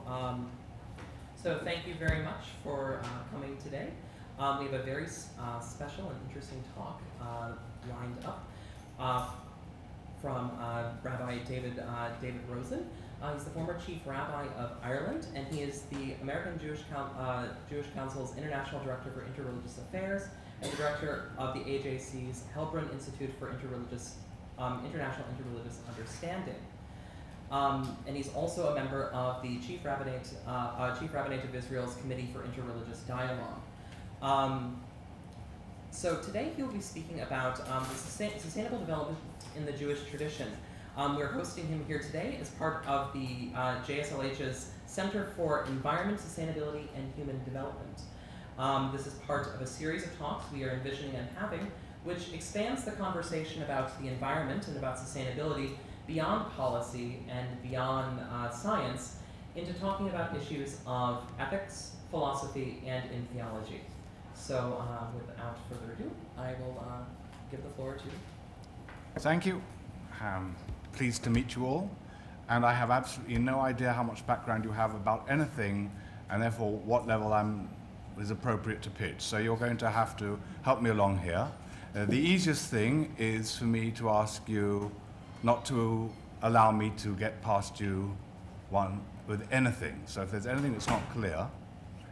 So thank you very much for coming today. We have a very special and interesting talk lined up from Rabbi David Rosen. He's the former Chief Rabbi of Ireland, and he is the American Jewish Council's International Director for Interreligious Affairs and Director of the AJC's Helbron Institute for International Interreligious Understanding. And he's also a member of the Chief Rabbinate of Israel's Committee for Interreligious Dialogue. So today he'll be speaking about sustainable development in the Jewish tradition. We're hosting him here today as part of the JSLH's Center for Environment, Sustainability, and Human Development. This is part of a series of talks we are envisioning and having, which expands the conversation about the environment and about sustainability beyond policy and beyond science into talking about issues of ethics, philosophy, and in theology. So without further ado, I will give the floor to you. Thank you. Pleased to meet you all. And I have absolutely no idea how much background you have about anything, and therefore what level is appropriate to pitch. So you're going to have to help me along here. The easiest thing is for me to ask you not to allow me to get past you with anything. So if there's anything that's not clear,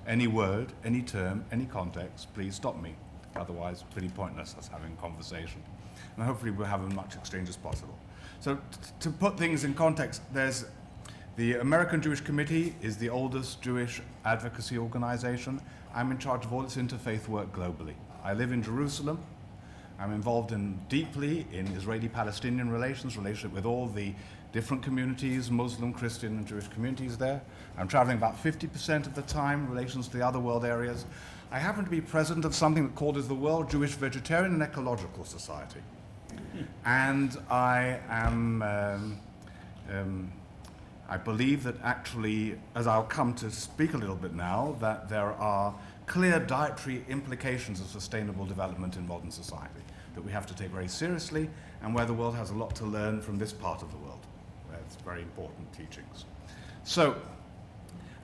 any word, any term, any context, please stop me. Otherwise, pretty pointless us having a conversation. And hopefully we'll have as much exchange as possible. So to put things in context, there's the American Jewish Committee is the oldest Jewish advocacy organization. I'm in charge of all its interfaith work globally. I live in Jerusalem. I'm involved deeply in Israeli-Palestinian relationship with all the different communities, Muslim, Christian, and Jewish communities there. I'm traveling about 50% of the time, relations to the other world areas. I happen to be president of something called the World Jewish Vegetarian and Ecological Society. And I am, I believe that actually, as I'll come to speak a little bit now, that there are clear dietary implications of sustainable development in modern society that we have to take very seriously, and where the world has a lot to learn from this part of the world, where it's very important teachings. So,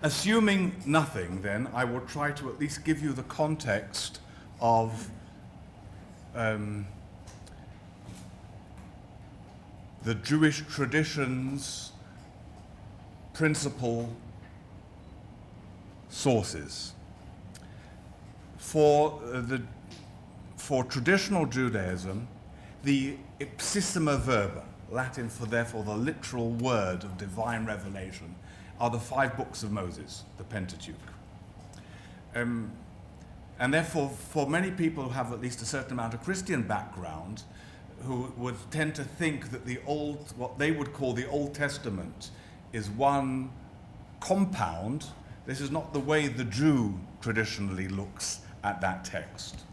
assuming nothing, then, I will try to at least give you the context of the Jewish tradition's principal sources. For traditional Judaism, the ipsissima verba, Latin for therefore the literal word of divine revelation, are the 5 books of Moses, the Pentateuch. And therefore, for many people who have at least a certain amount of Christian background, who would tend to think that what they would call the Old Testament is one compound, this is not the way the Jew traditionally looks at that text.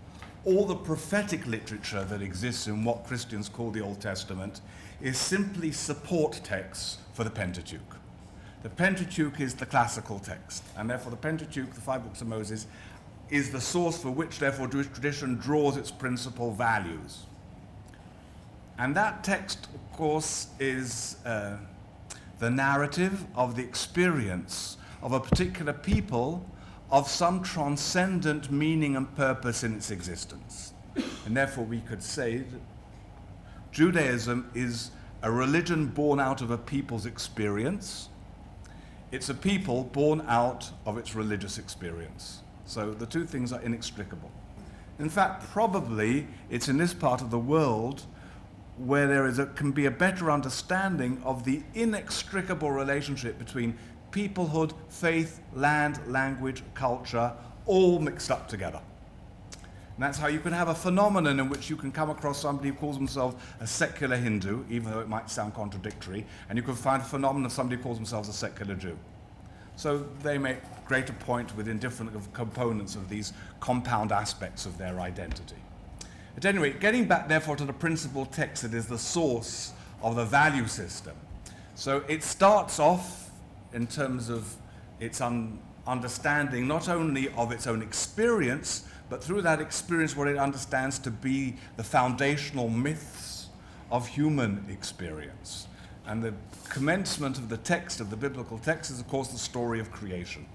All the prophetic literature that exists in what Christians call the Old Testament is simply support texts for the Pentateuch. The Pentateuch is the classical text, and therefore the Pentateuch, the 5 books of Moses, is the source for which therefore Jewish tradition draws its principal values. And that text, of course, is the narrative of the experience of a particular people of some transcendent meaning and purpose in its existence. And therefore we could say that Judaism is a religion born out of a people's experience. It's a people born out of its religious experience. So the two things are inextricable. In fact, probably it's in this part of the world where can be a better understanding of the inextricable relationship between peoplehood, faith, land, language, culture, all mixed up together. And that's how you can have a phenomenon in which you can come across somebody who calls himself a secular Hindu, even though it might sound contradictory, and you can find a phenomenon of somebody who calls themselves a secular Jew. So they make greater point within different components of these compound aspects of their identity. At any rate, getting back therefore to the principal text that is the source of the value system. So it starts off in terms of its understanding not only of its own experience, but through that experience what it understands to be the foundational myths of human experience. And the commencement of the text, of the biblical text, is of course the story of creation.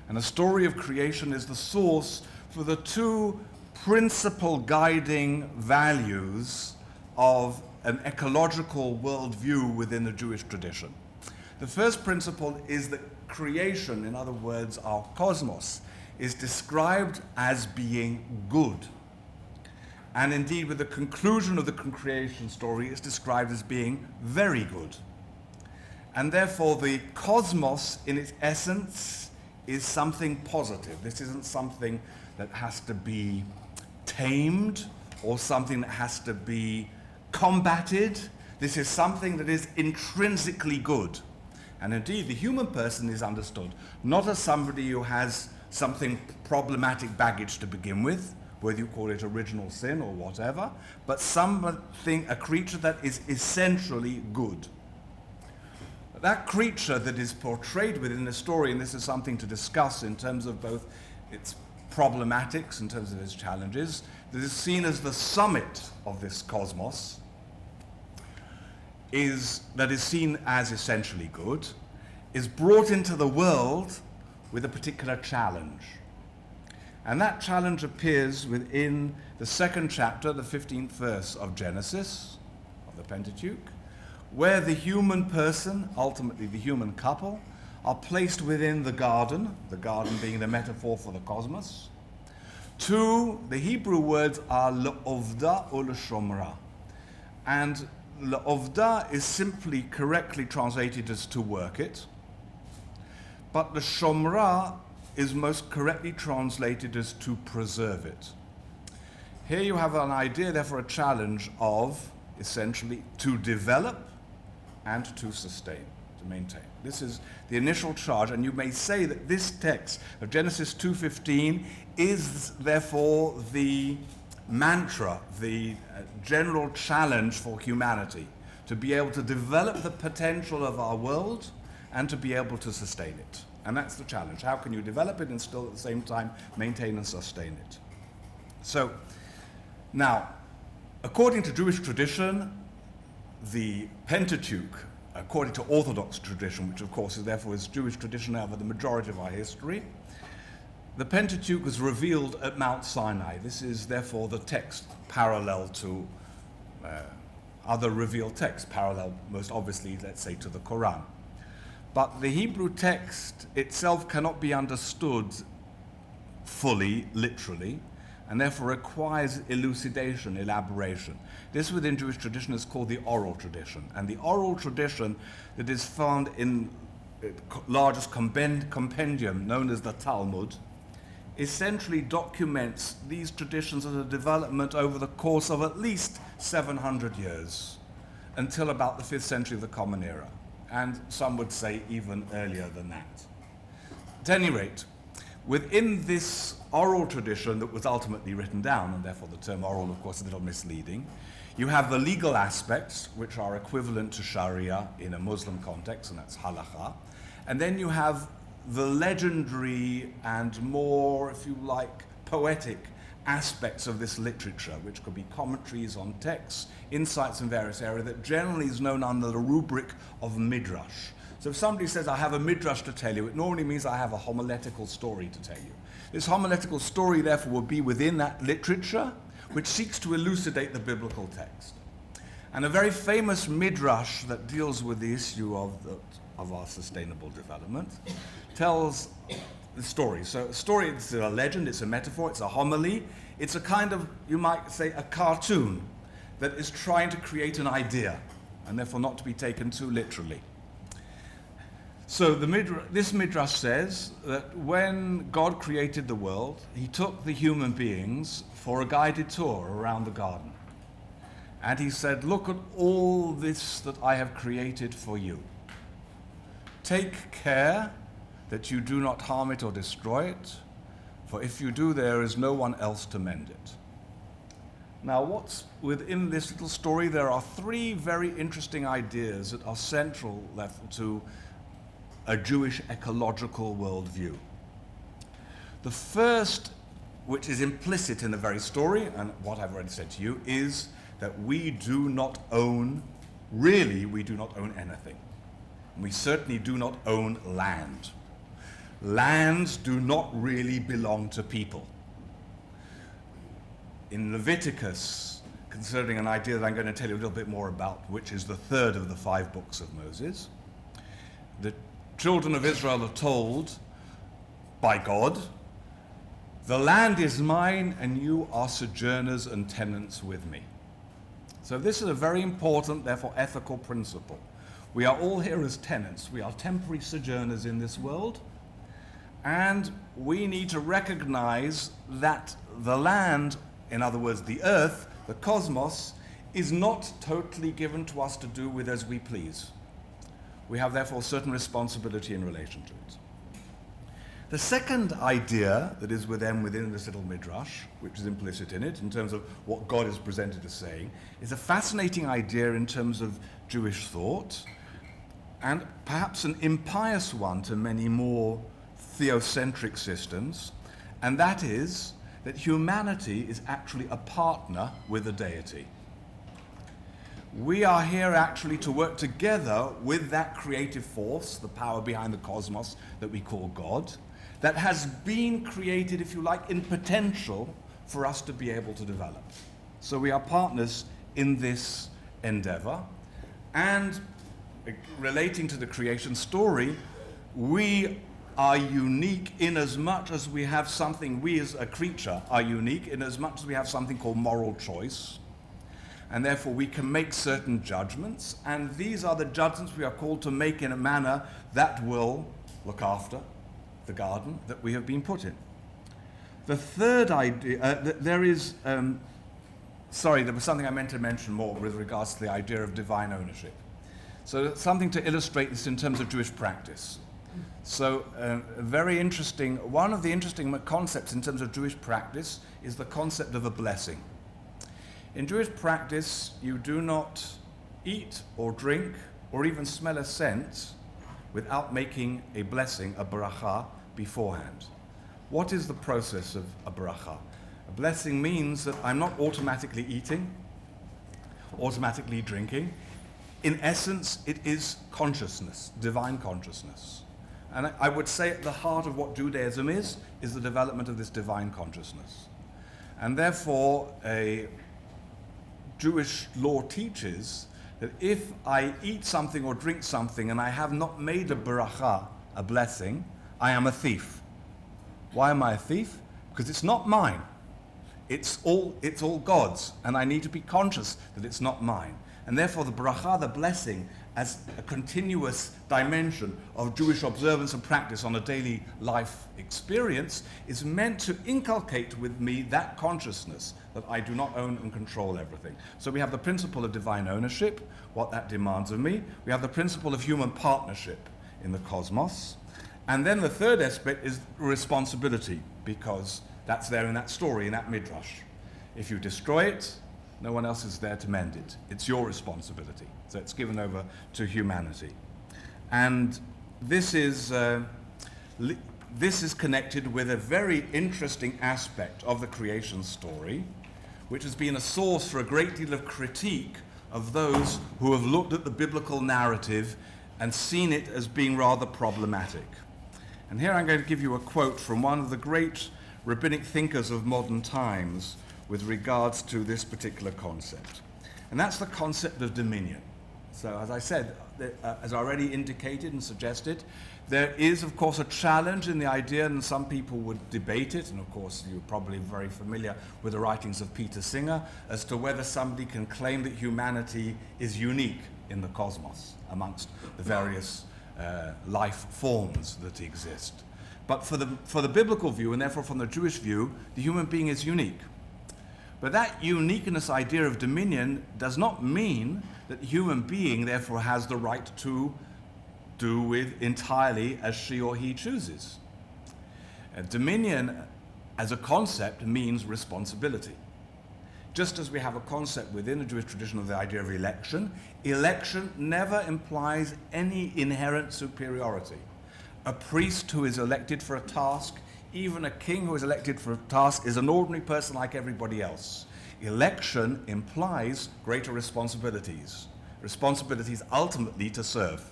And the story of creation is the source for the two principal guiding values of an ecological worldview within the Jewish tradition. The first principle is that creation, in other words, our cosmos, is described as being good. And indeed, with the conclusion of the creation story, it's described as being very good. And therefore, the cosmos, in its essence, is something positive. This isn't something that has to be tamed or something that has to be combated. This is something that is intrinsically good. And indeed, the human person is understood not as somebody who has something problematic baggage to begin with, whether you call it original sin or whatever, but something, a creature that is essentially good. That creature that is portrayed within the story, and this is something to discuss in terms of both its problematics, in terms of its challenges, that is seen as the summit of this cosmos, that is seen as essentially good, is brought into the world with a particular challenge. And that challenge appears within the second chapter, the 15th verse of Genesis, of the Pentateuch, where the human person, ultimately the human couple, are placed within the garden being the metaphor for the cosmos. The Hebrew words are le'ovda or le'shomra. And le'ovda is simply correctly translated as to work it, but the shomra is most correctly translated as to preserve it. Here you have an idea, therefore a challenge of, essentially, to develop and to sustain, to maintain. This is the initial charge, and you may say that this text of Genesis 2:15 is therefore the mantra, the general challenge for humanity, to be able to develop the potential of our world and to be able to sustain it. And that's the challenge. How can you develop it and still at the same time maintain and sustain it? So, now, according to Jewish tradition, the Pentateuch, according to Orthodox tradition, which of course is therefore is Jewish tradition over the majority of our history, the Pentateuch was revealed at Mount Sinai. This is therefore the text parallel to other revealed texts, parallel most obviously, let's say, to the Quran. But the Hebrew text itself cannot be understood fully, literally, and therefore requires elucidation, elaboration. This within Jewish tradition is called the oral tradition. And the oral tradition that is found in the largest compendium known as the Talmud essentially documents these traditions as a development over the course of at least 700 years until about the 5th century of the Common Era. And some would say even earlier than that. At any rate, within this oral tradition that was ultimately written down, and therefore the term oral, of course, is a little misleading, you have the legal aspects, which are equivalent to Sharia in a Muslim context, and that's halakha. And then you have the legendary and more, if you like, poetic aspects of this literature, which could be commentaries on texts, insights in various areas, that generally is known under the rubric of midrash. So if somebody says, I have a midrash to tell you, it normally means I have a homiletical story to tell you. This homiletical story, therefore, will be within that literature, which seeks to elucidate the biblical text. And a very famous midrash that deals with the issue of our sustainable development tells the story. So a story, it's a legend, it's a metaphor, it's a homily, it's a kind of, you might say, a cartoon that is trying to create an idea, and therefore not to be taken too literally. So this midrash says that when God created the world, he took the human beings for a guided tour around the garden. And he said, look at all this that I have created for you. Take care that you do not harm it or destroy it, for if you do, there is no one else to mend it. Now, what's within this little story? There are three very interesting ideas that are central to a Jewish ecological worldview. The first, which is implicit in the very story, and what I've already said to you, is that we do not own really we do not own anything. And we certainly do not own land. Lands do not really belong to people. In Leviticus, concerning an idea that I'm going to tell you a little bit more about, which is the third of the 5 books of Moses, the children of Israel are told by God, "The land is mine and you are sojourners and tenants with me." So this is a very important, therefore, ethical principle. We are all here as tenants. We are temporary sojourners in this world, and we need to recognize that the land, in other words, the earth, the cosmos, is not totally given to us to do with as we please. We have, therefore, a certain responsibility in relation to it. The second idea that is within this little midrash, which is implicit in it, in terms of what God is presented as saying, is a fascinating idea in terms of Jewish thought, and perhaps an impious one to many more theocentric systems, and that is that humanity is actually a partner with the deity. We are here actually to work together with that creative force, the power behind the cosmos that we call God, that has been created, if you like, in potential for us to be able to develop. So we are partners in this endeavor. And relating to the creation story, we are unique in as much as we have something, we as a creature are unique in as much as we have something called moral choice. And therefore we can make certain judgments, and these are the judgments we are called to make in a manner that will look after the garden that we have been put in. The third idea, there was something I meant to mention more with regards to the idea of divine ownership. So something to illustrate this in terms of Jewish practice. So very interesting, one of the interesting concepts in terms of Jewish practice is the concept of a blessing. In Jewish practice, you do not eat or drink or even smell a scent without making a blessing, a bracha, beforehand. What is the process of a bracha? A blessing means that I'm not automatically eating, automatically drinking. In essence, it is consciousness, divine consciousness. And I would say at the heart of what Judaism is the development of this divine consciousness. And therefore, a Jewish law teaches that if I eat something or drink something and I have not made a bracha, a blessing, I am a thief. Why am I a thief? Because it's not mine. It's all God's, and I need to be conscious that it's not mine. And therefore the bracha, the blessing, as a continuous dimension of Jewish observance and practice on a daily life experience, is meant to inculcate with me that consciousness that I do not own and control everything. So we have the principle of divine ownership, what that demands of me. We have the principle of human partnership in the cosmos. And then the third aspect is responsibility, because that's there in that story, in that midrash. If you destroy it, no one else is there to mend it. It's your responsibility. So it's given over to humanity. And this is connected with a very interesting aspect of the creation story, which has been a source for a great deal of critique of those who have looked at the biblical narrative and seen it as being rather problematic. And here I'm going to give you a quote from one of the great rabbinic thinkers of modern times with regards to this particular concept. And that's the concept of dominion. So as I said, as I already indicated and suggested, there is, of course, a challenge in the idea, and some people would debate it, and of course you're probably very familiar with the writings of Peter Singer, as to whether somebody can claim that humanity is unique in the cosmos amongst the various life forms that exist. But for the biblical view, and therefore from the Jewish view, the human being is unique. But that uniqueness idea of dominion does not mean that the human being therefore has the right to do with entirely as she or he chooses. Dominion as a concept means responsibility. Just as we have a concept within the Jewish tradition of the idea of election, election never implies any inherent superiority. A priest who is elected for a task, even a king who is elected for a task, is an ordinary person like everybody else. Election implies greater responsibilities. Responsibility is ultimately to serve.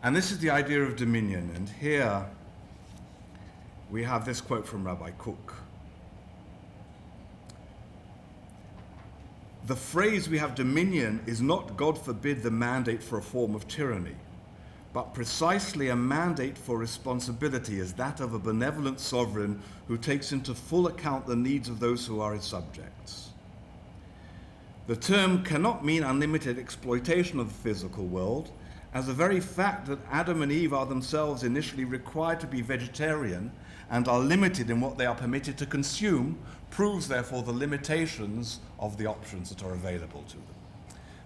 And this is the idea of dominion. And here we have this quote from Rabbi Kook. The phrase "we have dominion" is not, God forbid, the mandate for a form of tyranny, but precisely a mandate for responsibility as that of a benevolent sovereign who takes into full account the needs of those who are his subjects. The term cannot mean unlimited exploitation of the physical world, as the very fact that Adam and Eve are themselves initially required to be vegetarian and are limited in what they are permitted to consume proves, therefore, the limitations of the options that are available to them.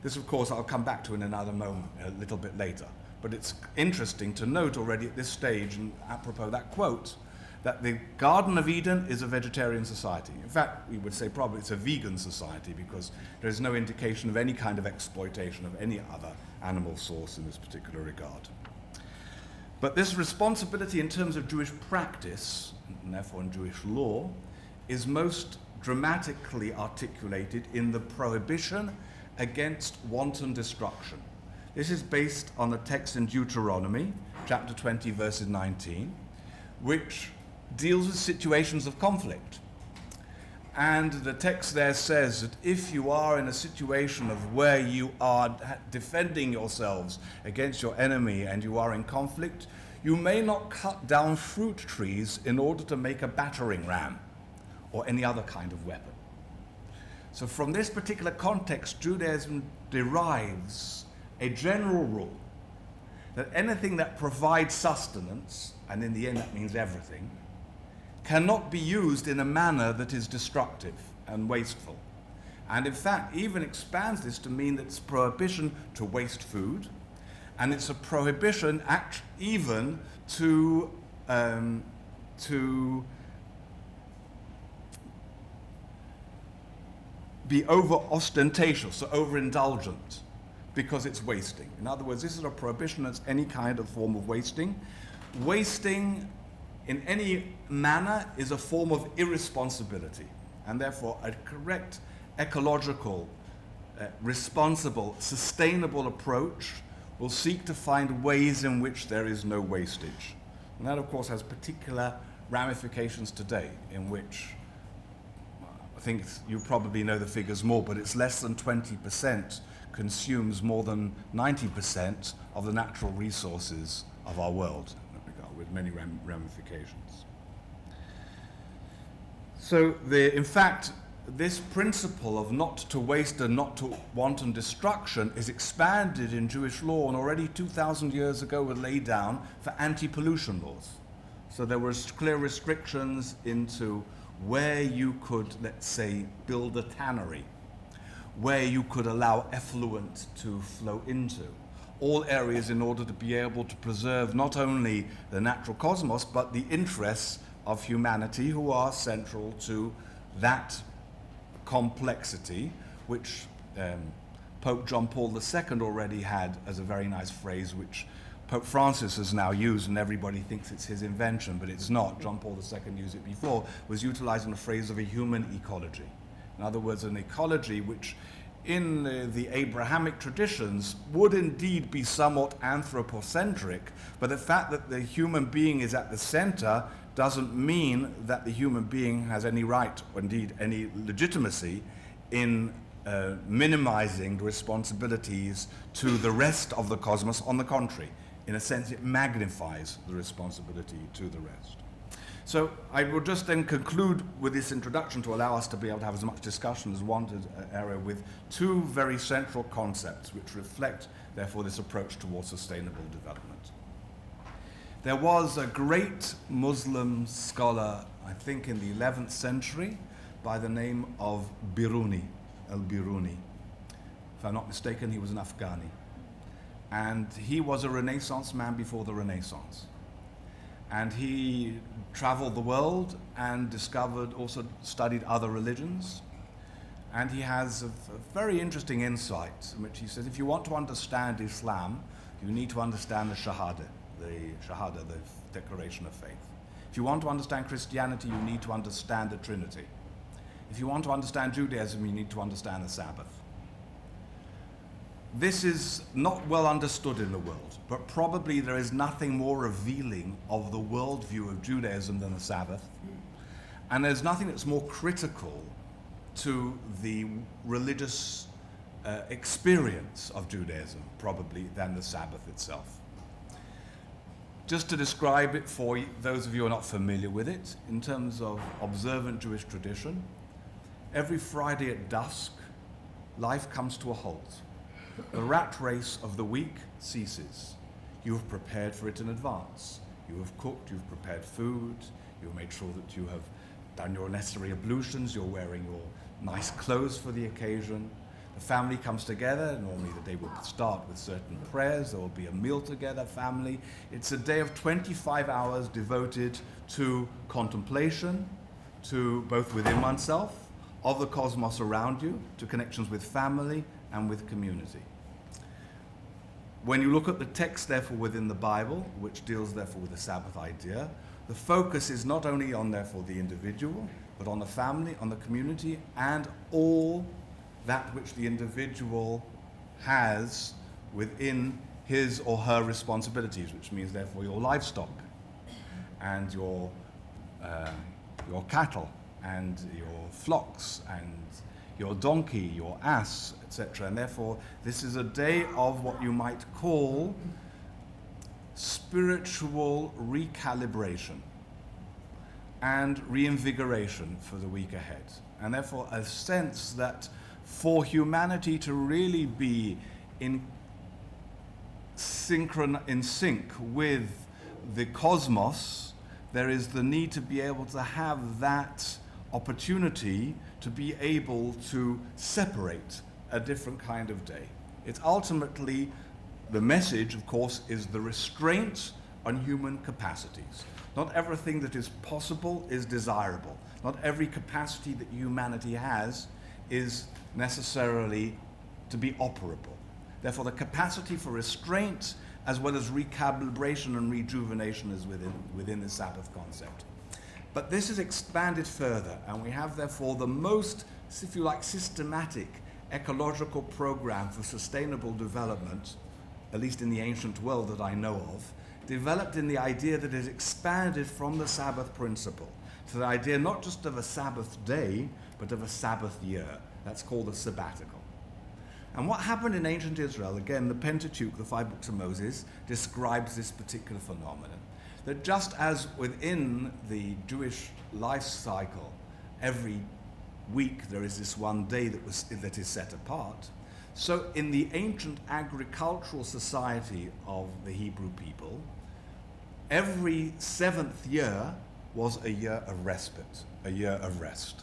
This, of course, I'll come back to in another moment, a little bit later. But it's interesting to note already at this stage, and apropos that quote, that the Garden of Eden is a vegetarian society. In fact, we would say probably it's a vegan society because there is no indication of any kind of exploitation of any other animal source in this particular regard. But this responsibility in terms of Jewish practice, and therefore in Jewish law, is most dramatically articulated in the prohibition against wanton destruction. This is based on a text in Deuteronomy, chapter 20, verses 19, which deals with situations of conflict. And the text there says that if you are in a situation of where you are defending yourselves against your enemy and you are in conflict, you may not cut down fruit trees in order to make a battering ram or any other kind of weapon. So from this particular context, Judaism derives a general rule that anything that provides sustenance, and in the end that means everything, cannot be used in a manner that is destructive and wasteful. And in fact, even expands this to mean that it's prohibition to waste food, and it's a prohibition even to be over ostentatious, so overindulgent, because it's wasting. In other words, this is a prohibition against any kind of form of wasting. Wasting in any manner is a form of irresponsibility, and therefore a correct ecological, responsible, sustainable approach will seek to find ways in which there is no wastage. And that, of course, has particular ramifications today, in which I think you probably know the figures more, but it's less than 20% consumes more than 90% of the natural resources of our world, with many ramifications. So, in fact, this principle of not to waste and not to wanton destruction is expanded in Jewish law, and already 2,000 years ago were laid down for anti-pollution laws. So there were clear restrictions into where you could, let's say, build a tannery, where you could allow effluent to flow into, all areas in order to be able to preserve not only the natural cosmos, but the interests of humanity who are central to that complexity, which Pope John Paul II already had as a very nice phrase, which Pope Francis has now used, and everybody thinks it's his invention, but it's not. John Paul II used it before, was utilizing the phrase of a human ecology. In other words, an ecology which in the Abrahamic traditions would indeed be somewhat anthropocentric, but the fact that the human being is at the center doesn't mean that the human being has any right, or indeed any legitimacy, in minimizing the responsibilities to the rest of the cosmos. On the contrary, in a sense, it magnifies the responsibility to the rest. So I will just then conclude with this introduction to allow us to be able to have as much discussion as wanted area with two very central concepts which reflect, therefore, this approach towards sustainable development. There was a great Muslim scholar, I think in the 11th century, by the name of Biruni, al-Biruni. If I'm not mistaken, he was an Afghani. And he was a Renaissance man before the Renaissance. And he traveled the world and also studied other religions. And he has a very interesting insight in which he says, if you want to understand Islam, you need to understand the Shahada, the declaration of faith. If you want to understand Christianity, you need to understand the Trinity. If you want to understand Judaism, you need to understand the Sabbath. This is not well understood in the world, but probably there is nothing more revealing of the worldview of Judaism than the Sabbath. And there's nothing that's more critical to the religious experience of Judaism, probably, than the Sabbath itself. Just to describe it for those of you who are not familiar with it, in terms of observant Jewish tradition, every Friday at dusk, life comes to a halt. The rat race of the week ceases. You have prepared for it in advance. You have cooked, you've prepared food, you've made sure that you have done your necessary ablutions, you're wearing your nice clothes for the occasion. The family comes together. Normally the day will start with certain prayers. There will be a meal together, family. It's a day of 25 hours devoted to contemplation, to both within oneself, of the cosmos around you, to connections with family and with community. When you look at the text, therefore, within the Bible, which deals, therefore, with the Sabbath idea, the focus is not only on, therefore, the individual, but on the family, on the community, and all that which the individual has within his or her responsibilities, which means, therefore, your livestock and your cattle and your flocks and your donkey, your ass, etc. And therefore, this is a day of what you might call spiritual recalibration and reinvigoration for the week ahead. And therefore, a sense that for humanity to really be in sync with the cosmos, there is the need to be able to have that opportunity to be able to separate a different kind of day. It's ultimately, the message, of course, is the restraint on human capacities. Not everything that is possible is desirable. Not every capacity that humanity has is necessarily to be operable. Therefore, the capacity for restraint as well as recalibration and rejuvenation is within the Sabbath concept. But this is expanded further, and we have, therefore, the most, if you like, systematic ecological program for sustainable development, at least in the ancient world that I know of, developed in the idea that is expanded from the Sabbath principle to the idea not just of a Sabbath day, but of a Sabbath year. That's called a sabbatical. And what happened in ancient Israel, again, the Pentateuch, the 5 books of Moses, describes this particular phenomenon. That just as within the Jewish life cycle, every week there is this one day that is set apart, so in the ancient agricultural society of the Hebrew people, every 7th year was a year of respite, a year of rest.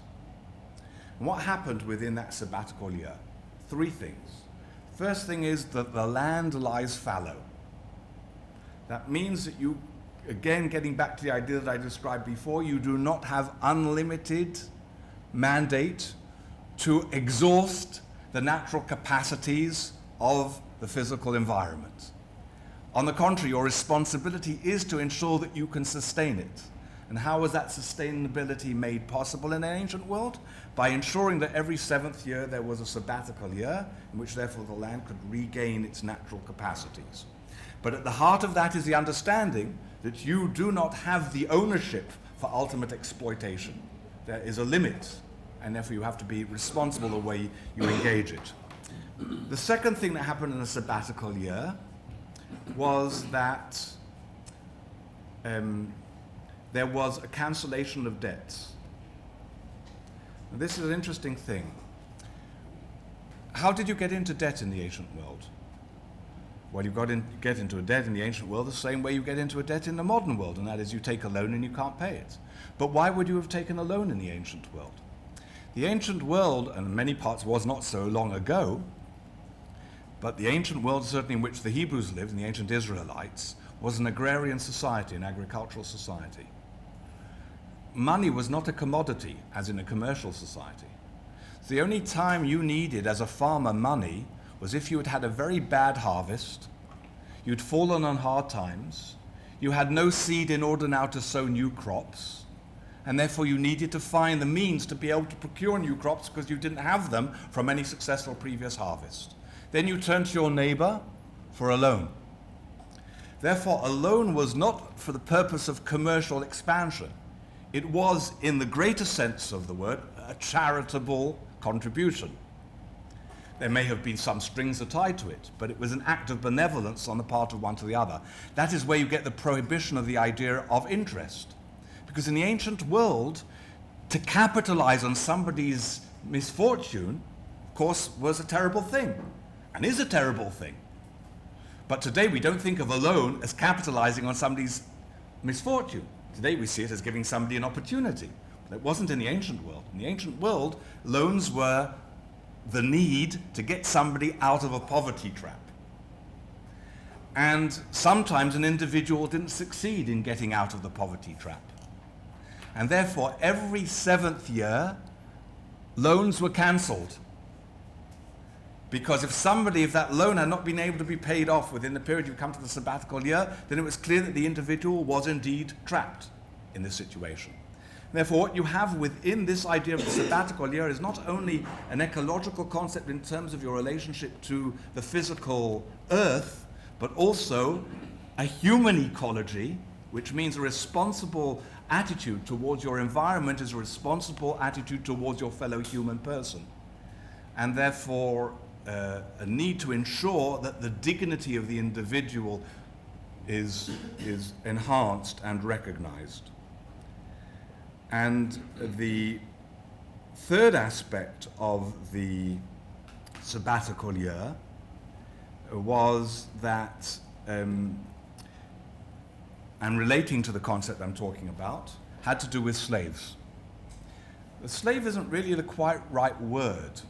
And what happened within that sabbatical year? 3 things. First thing is that the land lies fallow. That means that you, again, getting back to the idea that I described before, you do not have unlimited mandate to exhaust the natural capacities of the physical environment. On the contrary, your responsibility is to ensure that you can sustain it. And how was that sustainability made possible in the ancient world? By ensuring that every 7th year there was a sabbatical year, in which therefore the land could regain its natural capacities. But at the heart of that is the understanding that you do not have the ownership for ultimate exploitation. There is a limit, and therefore you have to be responsible the way you engage it. The second thing that happened in the sabbatical year was that there was a cancellation of debts. Now, this is an interesting thing. How did you get into debt in the ancient world? Well, you get into a debt in the ancient world the same way you get into a debt in the modern world, and that is you take a loan and you can't pay it. But why would you have taken a loan in the ancient world? The ancient world, and in many parts was not so long ago, but the ancient world, certainly in which the Hebrews lived, and the ancient Israelites, was an agrarian society, an agricultural society. Money was not a commodity, as in a commercial society. The only time you needed, as a farmer, money was if you had had a very bad harvest, you'd fallen on hard times, you had no seed in order now to sow new crops, and therefore you needed to find the means to be able to procure new crops because you didn't have them from any successful previous harvest. then you turned to your neighbor for a loan. Therefore, a loan was not for the purpose of commercial expansion. It was, in the greater sense of the word, a charitable contribution. There may have been some strings tied to it, but it was an act of benevolence on the part of one to the other. That is where you get the prohibition of the idea of interest. Because in the ancient world, to capitalize on somebody's misfortune, of course, was a terrible thing, and is a terrible thing. But today we don't think of a loan as capitalizing on somebody's misfortune. Today we see it as giving somebody an opportunity. But it wasn't in the ancient world. In the ancient world, loans were the need to get somebody out of a poverty trap. And sometimes an individual didn't succeed in getting out of the poverty trap. And therefore, every 7th year, loans were cancelled. Because if that loan had not been able to be paid off within the period you come to the sabbatical year, then it was clear that the individual was indeed trapped in this situation. Therefore, what you have within this idea of the sabbatical year is not only an ecological concept in terms of your relationship to the physical earth, but also a human ecology, which means a responsible attitude towards your environment is a responsible attitude towards your fellow human person. And therefore, a need to ensure that the dignity of the individual is enhanced and recognized. And the third aspect of the sabbatical year was that, and relating to the concept I'm talking about, had to do with slaves. The slave isn't really the quite right word.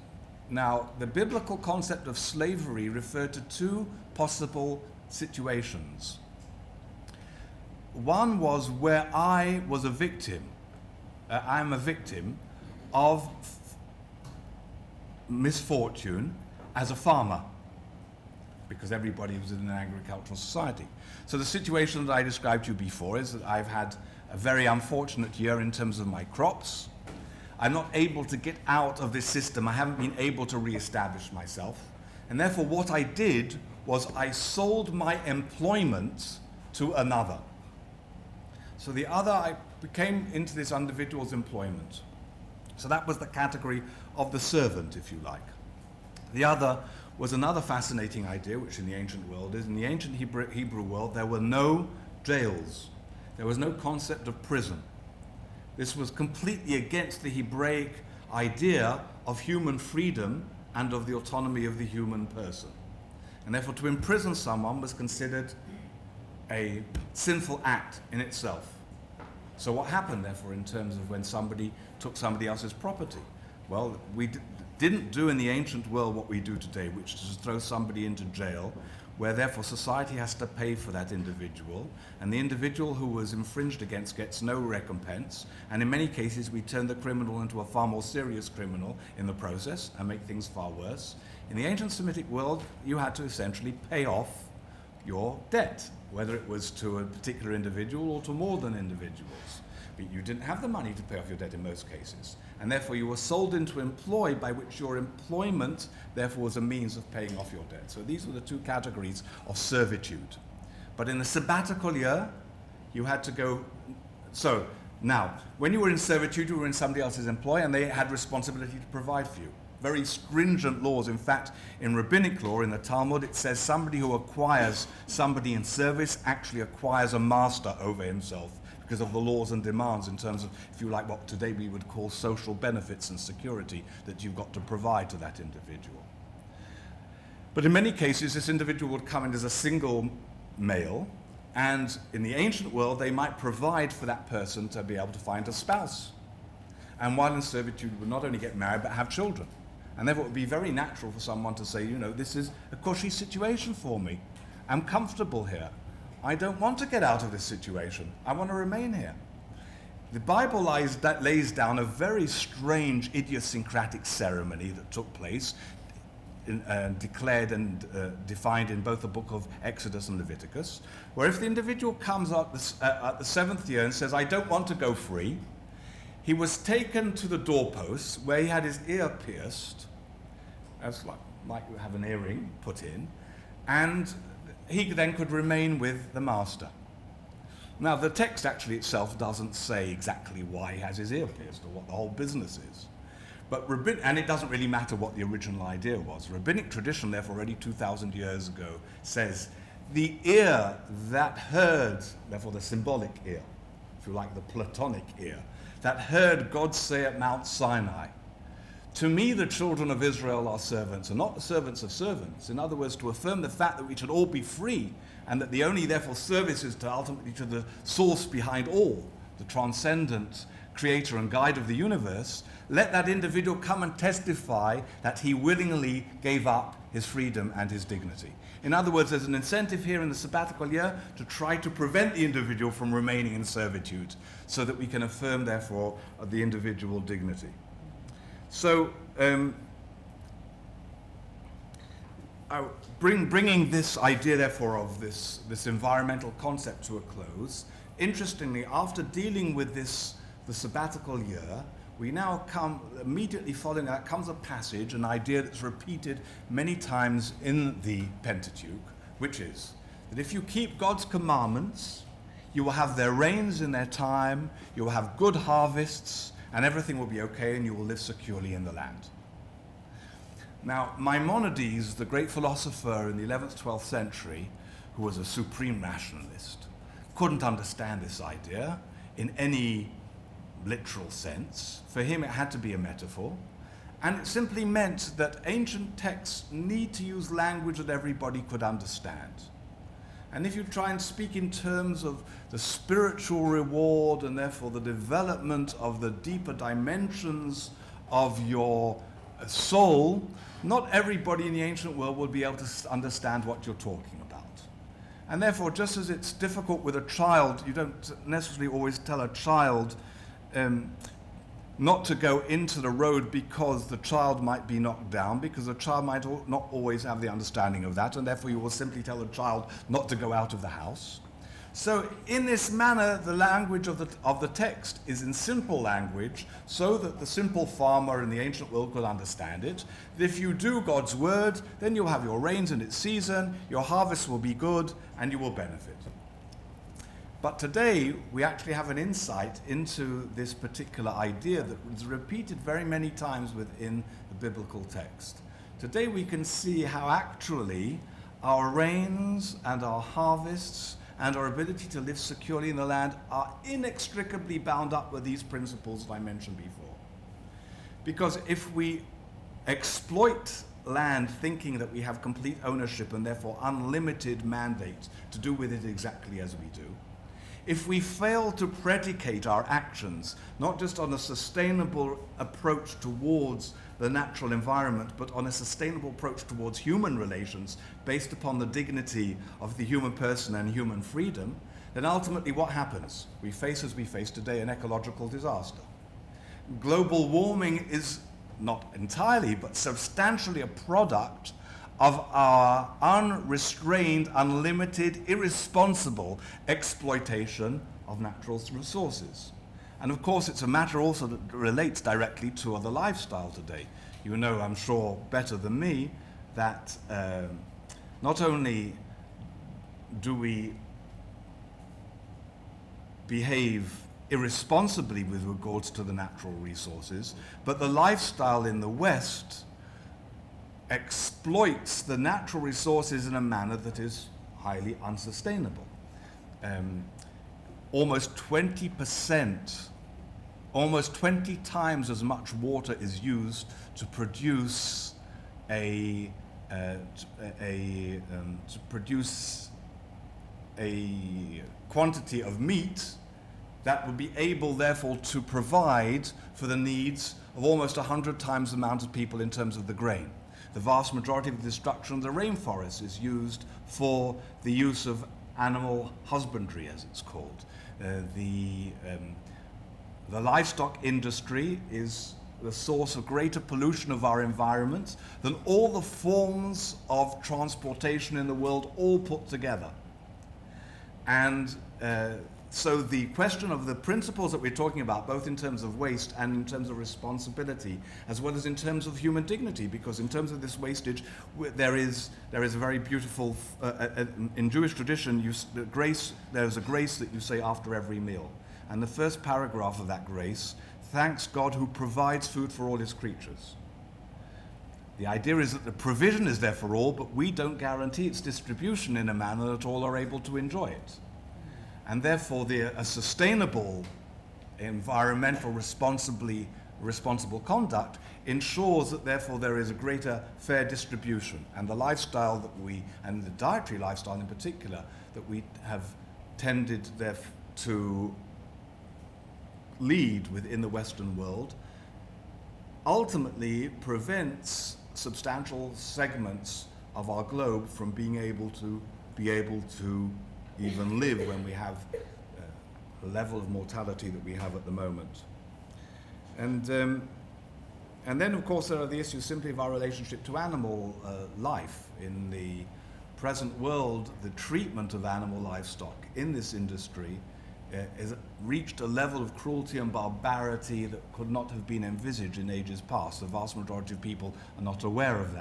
Now, the biblical concept of slavery referred to two possible situations. One was where I was a victim. I'm a victim of misfortune as a farmer, because everybody was in an agricultural society. So the situation that I described to you before is that I've had a very unfortunate year in terms of my crops. I'm not able to get out of this system. I haven't been able to re-establish myself. And therefore what I did was I sold my employment to another. So I became into this individual's employment. So that was the category of the servant, if you like. The other was another fascinating idea, which in the ancient world is, in the ancient Hebrew world, there were no jails. There was no concept of prison. This was completely against the Hebraic idea of human freedom and of the autonomy of the human person. And therefore, to imprison someone was considered a sinful act in itself. So what happened, therefore, in terms of when somebody took somebody else's property? Well, we didn't do in the ancient world what we do today, which is to throw somebody into jail, where therefore society has to pay for that individual, and the individual who was infringed against gets no recompense, and in many cases we turn the criminal into a far more serious criminal in the process and make things far worse. In the ancient Semitic world, you had to essentially pay off your debt, whether it was to a particular individual or to more than individuals. But you didn't have the money to pay off your debt in most cases, and therefore you were sold into employ, by which your employment therefore was a means of paying off your debt. So these were the two categories of servitude. But in the sabbatical year, you had to go. So now, when you were in servitude, you were in somebody else's employ, and they had responsibility to provide for you. Very stringent laws. In fact, in rabbinic law, in the Talmud, it says somebody who acquires somebody in service actually acquires a master over himself, because of the laws and demands in terms of, if you like, what today we would call social benefits and security that you've got to provide to that individual. But in many cases, this individual would come in as a single male, and in the ancient world, they might provide for that person to be able to find a spouse. And while in servitude, would not only get married, but have children. And therefore, it would be very natural for someone to say, this is a cushy situation for me. I'm comfortable here. I don't want to get out of this situation. I want to remain here. The Bible lays down a very strange idiosyncratic ceremony that took place, declared and defined in both the book of Exodus and Leviticus, where if the individual comes up at the 7th year and says, I don't want to go free, he was taken to the doorpost where he had his ear pierced. That's like might have an earring put in, and he then could remain with the master. Now, the text actually itself doesn't say exactly why he has his ear pierced or what the whole business is. But and it doesn't really matter what the original idea was. Rabbinic tradition, therefore, already 2,000 years ago, says the ear that heard, therefore the symbolic ear, if you like, the Platonic ear, that heard God say at Mount Sinai, to me the children of Israel are servants, and not the servants of servants. In other words, to affirm the fact that we should all be free, and that the only, therefore, service is to ultimately to the source behind all, the transcendent creator and guide of the universe. Let that individual come and testify that he willingly gave up his freedom and his dignity. In other words, there's an incentive here in the sabbatical year to try to prevent the individual from remaining in servitude, so that we can affirm, therefore, the individual dignity. So, bringing this idea, therefore, of this environmental concept to a close, interestingly, after dealing with the sabbatical year, we now come, immediately following that comes a passage, an idea that's repeated many times in the Pentateuch, which is that if you keep God's commandments, you will have their rains in their time, you will have good harvests, and everything will be okay, and you will live securely in the land. Now, Maimonides, the great philosopher in the 11th, 12th century, who was a supreme rationalist, couldn't understand this idea in any literal sense. For him, it had to be a metaphor. And it simply meant that ancient texts need to use language that everybody could understand. And if you try and speak in terms of the spiritual reward and therefore the development of the deeper dimensions of your soul, not everybody in the ancient world will be able to understand what you're talking about. And therefore, just as it's difficult with a child, you don't necessarily always tell a child not to go into the road because the child might be knocked down, because the child might not always have the understanding of that, and therefore you will simply tell the child not to go out of the house. So in this manner, the language of the text is in simple language, so that the simple farmer in the ancient world could understand it. That if you do God's word, then you'll have your rains in its season, your harvest will be good, and you will benefit. But today, we actually have an insight into this particular idea that was repeated very many times within the biblical text. Today, we can see how actually our rains and our harvests and our ability to live securely in the land are inextricably bound up with these principles that I mentioned before. Because if we exploit land thinking that we have complete ownership and therefore unlimited mandate to do with it exactly as we do, if we fail to predicate our actions, not just on a sustainable approach towards the natural environment, but on a sustainable approach towards human relations based upon the dignity of the human person and human freedom, then ultimately what happens? We face, as we face today, an ecological disaster. Global warming is not entirely, but substantially a product of our unrestrained, unlimited, irresponsible exploitation of natural resources. And of course, it's a matter also that relates directly to the lifestyle today. You know, I'm sure better than me, that not only do we behave irresponsibly with regards to the natural resources, but the lifestyle in the West exploits the natural resources in a manner that is highly unsustainable. Almost 20%, almost 20 times as much water is used to produce a quantity of meat that would be able, therefore, to provide for the needs of almost 100 times the amount of people in terms of the grain. The vast majority of the destruction of the rainforest is used for the use of animal husbandry, as it's called. The livestock industry is the source of greater pollution of our environment than all the forms of transportation in the world all put together. And So the question of the principles that we're talking about, both in terms of waste and in terms of responsibility, as well as in terms of human dignity, because in terms of this wastage, there is a very beautiful, in Jewish tradition, there's a grace that you say after every meal. And the first paragraph of that grace, thanks God who provides food for all his creatures. The idea is that the provision is there for all, but we don't guarantee its distribution in a manner that all are able to enjoy it. And therefore, a sustainable, environmental, responsible conduct ensures that therefore there is a greater fair distribution. And the lifestyle and the dietary lifestyle in particular, that we have tended to lead within the Western world, ultimately prevents substantial segments of our globe from being able to even live when we have the level of mortality that we have at the moment. And then, of course, there are the issues simply of our relationship to animal life. In the present world, the treatment of animal livestock in this industry has reached a level of cruelty and barbarity that could not have been envisaged in ages past. The vast majority of people are not aware of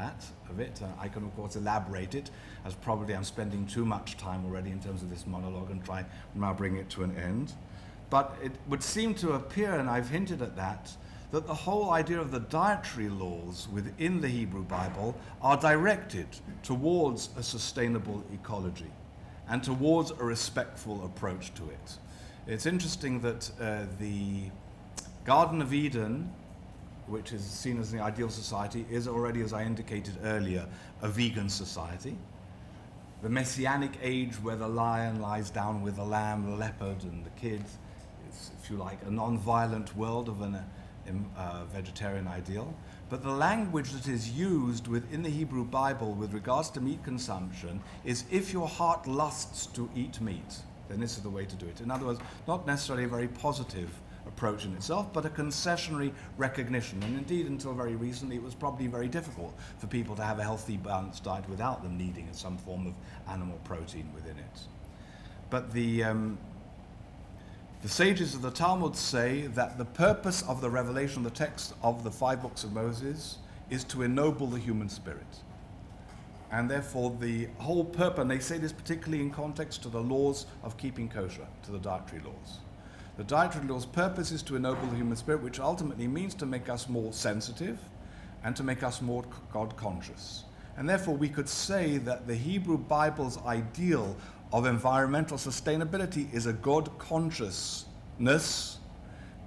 it. I can, of course, elaborate it, as probably I'm spending too much time already in terms of this monologue, and try now bring it to an end. But it would seem to appear, and I've hinted at that the whole idea of the dietary laws within the Hebrew Bible are directed towards a sustainable ecology and towards a respectful approach to it. It's interesting that the Garden of Eden, which is seen as the ideal society, is already, as I indicated earlier, a vegan society. The Messianic age, where the lion lies down with the lamb, the leopard, and the kid, is, if you like, a non-violent world of a vegetarian ideal. But the language that is used within the Hebrew Bible with regards to meat consumption is, if your heart lusts to eat meat, then this is the way to do it. In other words, not necessarily a very positive approach in itself, but a concessionary recognition. And indeed, until very recently, it was probably very difficult for people to have a healthy, balanced diet without them needing some form of animal protein within it. But the sages of the Talmud say that the purpose of the revelation, the text of the 5 books of Moses, is to ennoble the human spirit. And therefore the whole purpose, and they say this particularly in context to the laws of keeping kosher, to the dietary laws. The dietary law's purpose is to ennoble the human spirit, which ultimately means to make us more sensitive and to make us more God-conscious. And therefore we could say that the Hebrew Bible's ideal of environmental sustainability is a God-consciousness,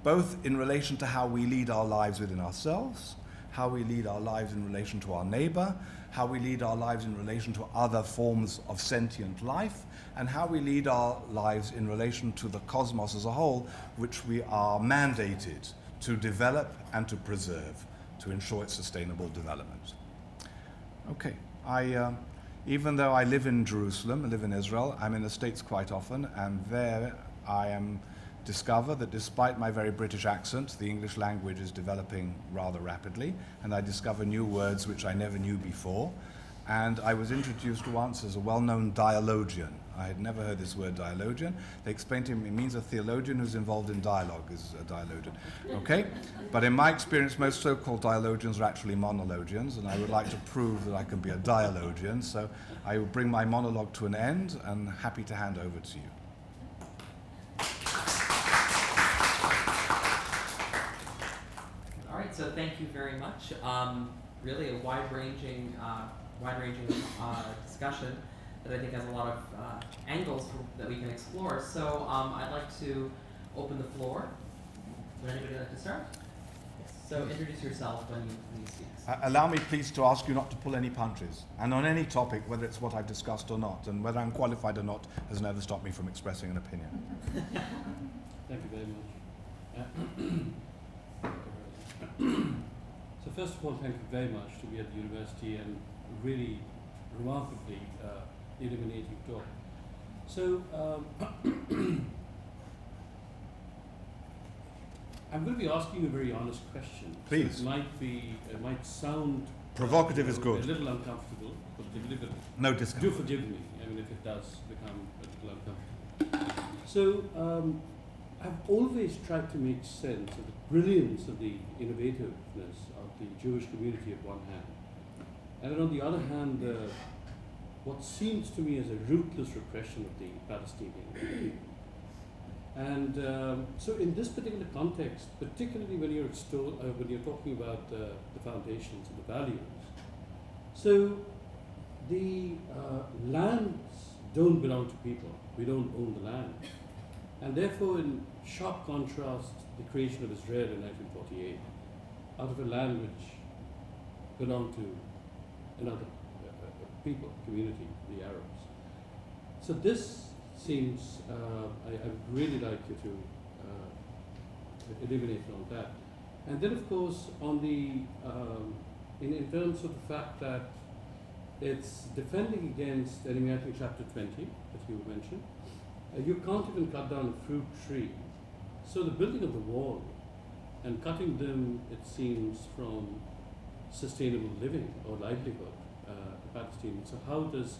both in relation to how we lead our lives within ourselves, how we lead our lives in relation to our neighbor, how we lead our lives in relation to other forms of sentient life, and how we lead our lives in relation to the cosmos as a whole, which we are mandated to develop and to preserve, to ensure its sustainable development. Okay, even though I live in Jerusalem, I live in Israel, I'm in the States quite often, and there I discover that despite my very British accent, the English language is developing rather rapidly, and I discover new words which I never knew before. And I was introduced once as a well-known dialogian. I had never heard this word dialogian. They explained to me it means a theologian who's involved in dialogue is a dialogian. Okay? But in my experience, most so-called dialogians are actually monologians, and I would like to prove that I can be a dialogian. So I will bring my monologue to an end, and happy to hand over to you. All right, so thank you very much. Really a wide-ranging discussion that I think has a lot of angles that we can explore. So I'd like to open the floor. Would anybody like to start? Yes. So introduce yourself when you speak. Allow me, please, to ask you not to pull any punches. And on any topic, whether it's what I've discussed or not, and whether I'm qualified or not, has never stopped me from expressing an opinion. Thank you very much. So first of all, thank you very much to be at the university, and really remarkably illuminating talk. So I'm going to be asking a very honest question. Please. So it might sound Provocative is good. a little uncomfortable, but deliberately. No discount. Do forgive me. I mean, if it does become a little uncomfortable. So I've always tried to make sense of the brilliance of the innovativeness of the Jewish community at one hand, and then on the other hand, what seems to me as a ruthless repression of the Palestinian people. And so in this particular context, particularly when you're talking about the foundations and the values, so the lands don't belong to people. We don't own the land. And therefore, in sharp contrast, the creation of Israel in 1948, out of a land which belonged to another people, community, the Arabs. So this seems, I would really like you to illuminate on that. And then, of course, on the, in terms of the fact that it's defending against enemy, I think chapter 20, that you mentioned, you can't even cut down a fruit tree. So the building of the wall and cutting them, it seems, from sustainable living or livelihood, the Palestinians. So how does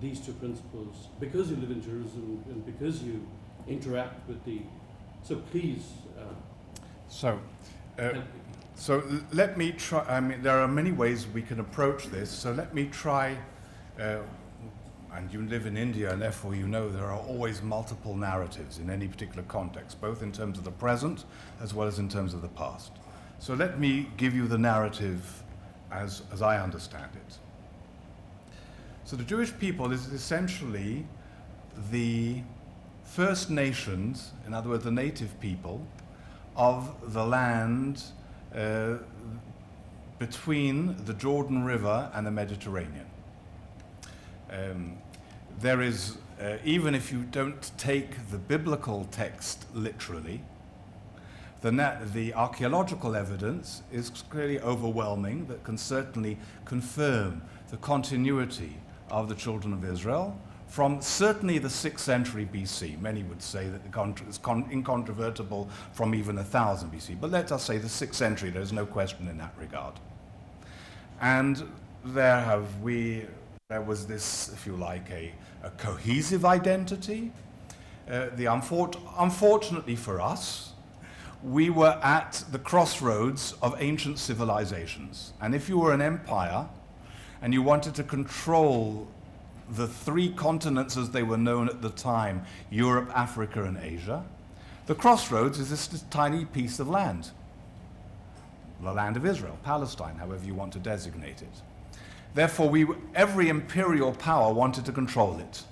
these two principles, because you live in Jerusalem and because you interact with the, so please. So help me. So let me try, I mean, there are many ways we can approach this, so let me try, and you live in India and therefore you know there are always multiple narratives in any particular context, both in terms of the present as well as in terms of the past. So let me give you the narrative as I understand it. So the Jewish people is essentially the First Nations, in other words, the native people, of the land between the Jordan River and the Mediterranean. There is, even if you don't take the biblical text literally, the archaeological evidence is clearly overwhelming that can certainly confirm the continuity of the children of Israel from certainly the 6th century BC. Many would say that it's incontrovertible from even 1000 BC, but let us say the 6th century, there's no question in that regard. And there was this, if you like, a cohesive identity. Unfortunately for us, we were at the crossroads of ancient civilizations. And if you were an empire and you wanted to control the 3 continents as they were known at the time, Europe, Africa, and Asia, the crossroads is this tiny piece of land, the land of Israel, Palestine, however you want to designate it. Therefore, every imperial power wanted to control it.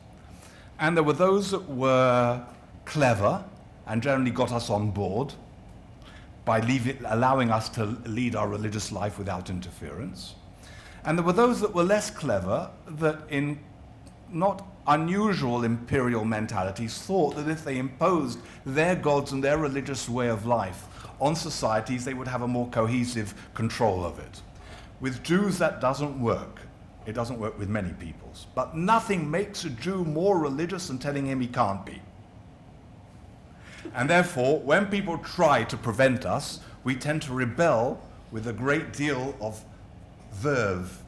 And there were those that were clever and generally got us on board by allowing us to lead our religious life without interference. And there were those that were less clever that in not unusual imperial mentalities thought that if they imposed their gods and their religious way of life on societies, they would have a more cohesive control of it. With Jews, that doesn't work. It doesn't work with many peoples. But nothing makes a Jew more religious than telling him he can't be. And therefore, when people try to prevent us, we tend to rebel with a great deal of verve,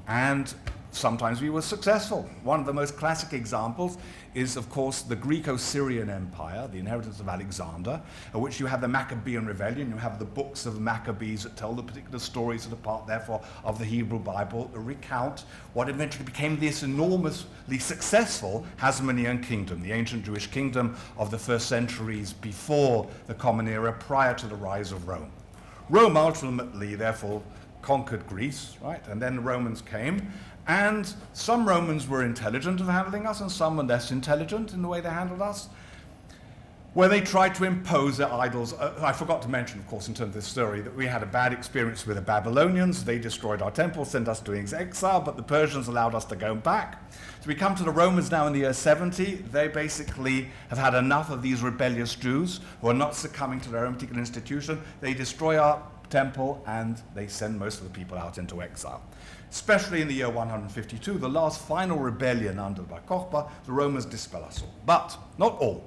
and sometimes we were successful. One of the most classic examples is, of course, the Greco-Syrian Empire, the inheritance of Alexander, in which you have the Maccabean Rebellion, you have the books of Maccabees that tell the particular stories that are part, therefore, of the Hebrew Bible, that recount what eventually became this enormously successful Hasmonean kingdom, the ancient Jewish kingdom of the first centuries before the Common Era, prior to the rise of Rome. Rome ultimately, therefore, conquered Greece, right? And then the Romans came, and some Romans were intelligent in handling us, and some were less intelligent in the way they handled us, where they tried to impose their idols. I forgot to mention, of course, in terms of this story, that we had a bad experience with the Babylonians. They destroyed our temple, sent us to exile, but the Persians allowed us to go back. So we come to the Romans now in the year 70. They basically have had enough of these rebellious Jews who are not succumbing to their own particular institution. They destroy our temple, and they send most of the people out into exile. Especially in the year 152, the last final rebellion under Bar Kokhba, the Romans dispel us all. But not all.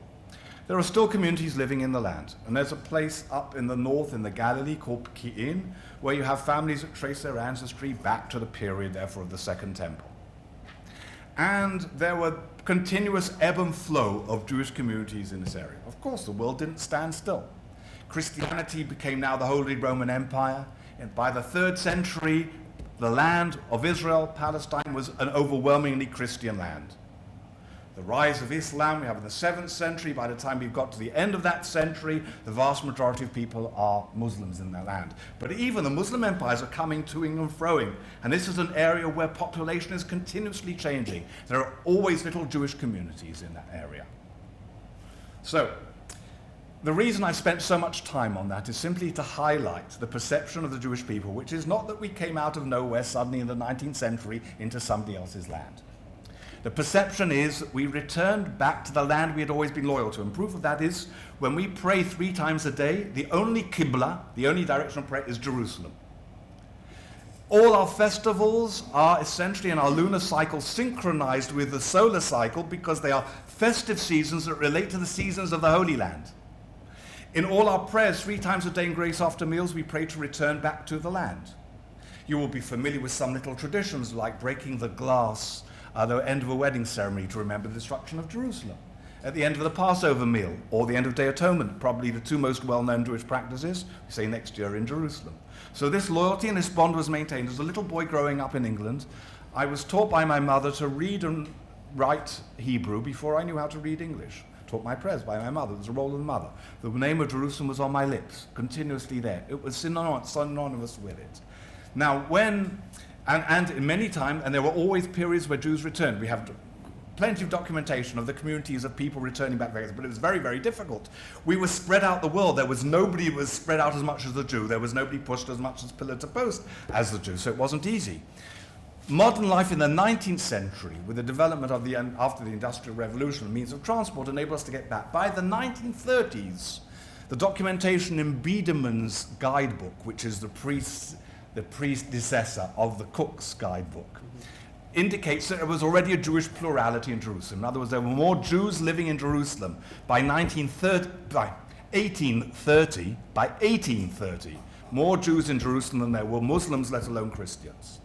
There are still communities living in the land. And there's a place up in the north in the Galilee called Ki'in, where you have families that trace their ancestry back to the period, therefore, of the Second Temple. and there were continuous ebb and flow of Jewish communities in this area. Of course, the world didn't stand still. Christianity became now the Holy Roman Empire, and by the 3rd century, the land of Israel, Palestine, was an overwhelmingly Christian land. The rise of Islam we have in the 7th century. By the time we've got to the end of that century, the vast majority of people are Muslims in their land. But even the Muslim empires are coming to and froing, and this is an area where population is continuously changing. There are always little Jewish communities in that area. So, the reason I spent so much time on that is simply to highlight the perception of the Jewish people, which is not that we came out of nowhere suddenly in the 19th century into somebody else's land. The perception is that we returned back to the land we had always been loyal to. And proof of that is when we pray 3 times a day, the only Qibla, the only direction of prayer is Jerusalem. All our festivals are essentially in our lunar cycle synchronized with the solar cycle because they are festive seasons that relate to the seasons of the Holy Land. In all our prayers, 3 times a day in grace after meals, we pray to return back to the land. You will be familiar with some little traditions like breaking the glass at the end of a wedding ceremony to remember the destruction of Jerusalem, at the end of the Passover meal, or the end of Day Atonement, probably the 2 most well-known Jewish practices, we say next year in Jerusalem. So this loyalty and this bond was maintained. As a little boy growing up in England, I was taught by my mother to read and write Hebrew before I knew how to read English. Taught my prayers by my mother. It was a role of the mother. The name of Jerusalem was on my lips, continuously there. It was synonymous with it. Now, and in many times, and there were always periods where Jews returned. We have plenty of documentation of the communities of people returning back, but it was very, very difficult. We were spread out the world. There was nobody who was spread out as much as the Jew. There was nobody pushed as much as pillar to post as the Jew, so it wasn't easy. Modern life in the 19th century, with the development of after the Industrial Revolution, means of transport enabled us to get back. By the 1930s, the documentation in Biedermann's guidebook, which is the predecessor of the Cook's guidebook, indicates that there was already a Jewish plurality in Jerusalem. In other words, there were more Jews living in Jerusalem by 1830, more Jews in Jerusalem than there were Muslims, let alone Christians.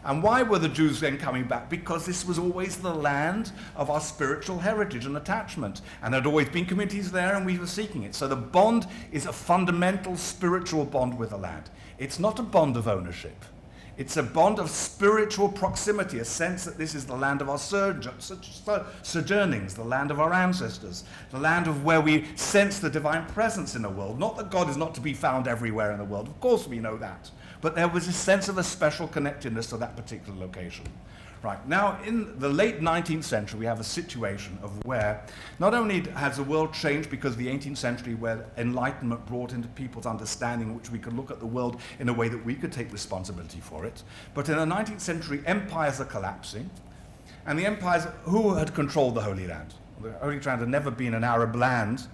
And why were the Jews then coming back? Because this was always the land of our spiritual heritage and attachment. And there had always been communities there, and we were seeking it. So the bond is a fundamental spiritual bond with the land. It's not a bond of ownership. It's a bond of spiritual proximity, a sense that this is the land of our sojournings, the land of our ancestors, the land of where we sense the divine presence in the world. Not that God is not to be found everywhere in the world. Of course we know that. But there was a sense of a special connectedness to that particular location. Right, now in the late 19th century we have a situation of where not only has the world changed because of the 18th century where enlightenment brought into people's understanding which we could look at the world in a way that we could take responsibility for it, but in the 19th century empires are collapsing, and the empires, who had controlled the Holy Land? The Holy Land had never been an Arab land.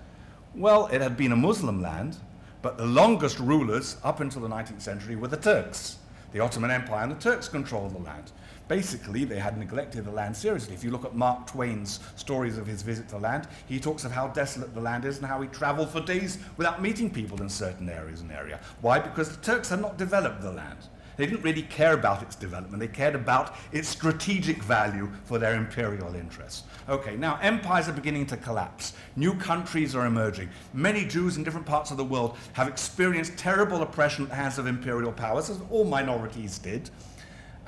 Well, it had been a Muslim land, but the longest rulers up until the 19th century were the Turks. The Ottoman Empire and the Turks controlled the land. Basically, they had neglected the land seriously. If you look at Mark Twain's stories of his visit to the land, he talks of how desolate the land is and how he traveled for days without meeting people in certain areas and area. Why? Because the Turks had not developed the land. They didn't really care about its development. They cared about its strategic value for their imperial interests. Okay, now empires are beginning to collapse. New countries are emerging. Many Jews in different parts of the world have experienced terrible oppression at the hands of imperial powers, as all minorities did.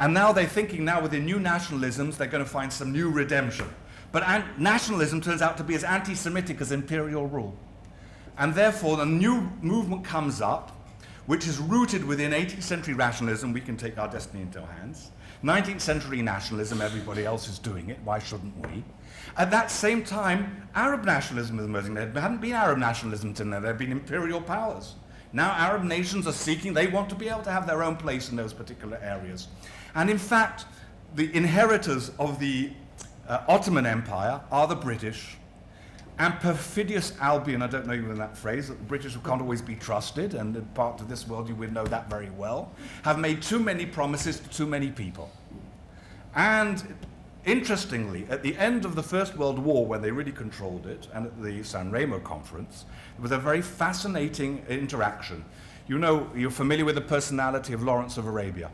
And now they're thinking now with the new nationalisms, they're going to find some new redemption. But nationalism turns out to be as anti-Semitic as imperial rule. And therefore, a new movement comes up, which is rooted within 18th century rationalism. We can take our destiny into our hands. 19th century nationalism, everybody else is doing it, why shouldn't we? At that same time, Arab nationalism is emerging. There hadn't been Arab nationalism until now, there had been imperial powers. Now Arab nations are seeking, they want to be able to have their own place in those particular areas. And in fact, the inheritors of the Ottoman Empire are the British, and perfidious Albion, I don't know even that phrase, that the British who can't always be trusted, and in part of this world you would know that very well, have made too many promises to too many people. And interestingly, at the end of the First World War, when they really controlled it, and at the San Remo conference, there was a very fascinating interaction. You know, you're familiar with the personality of Lawrence of Arabia.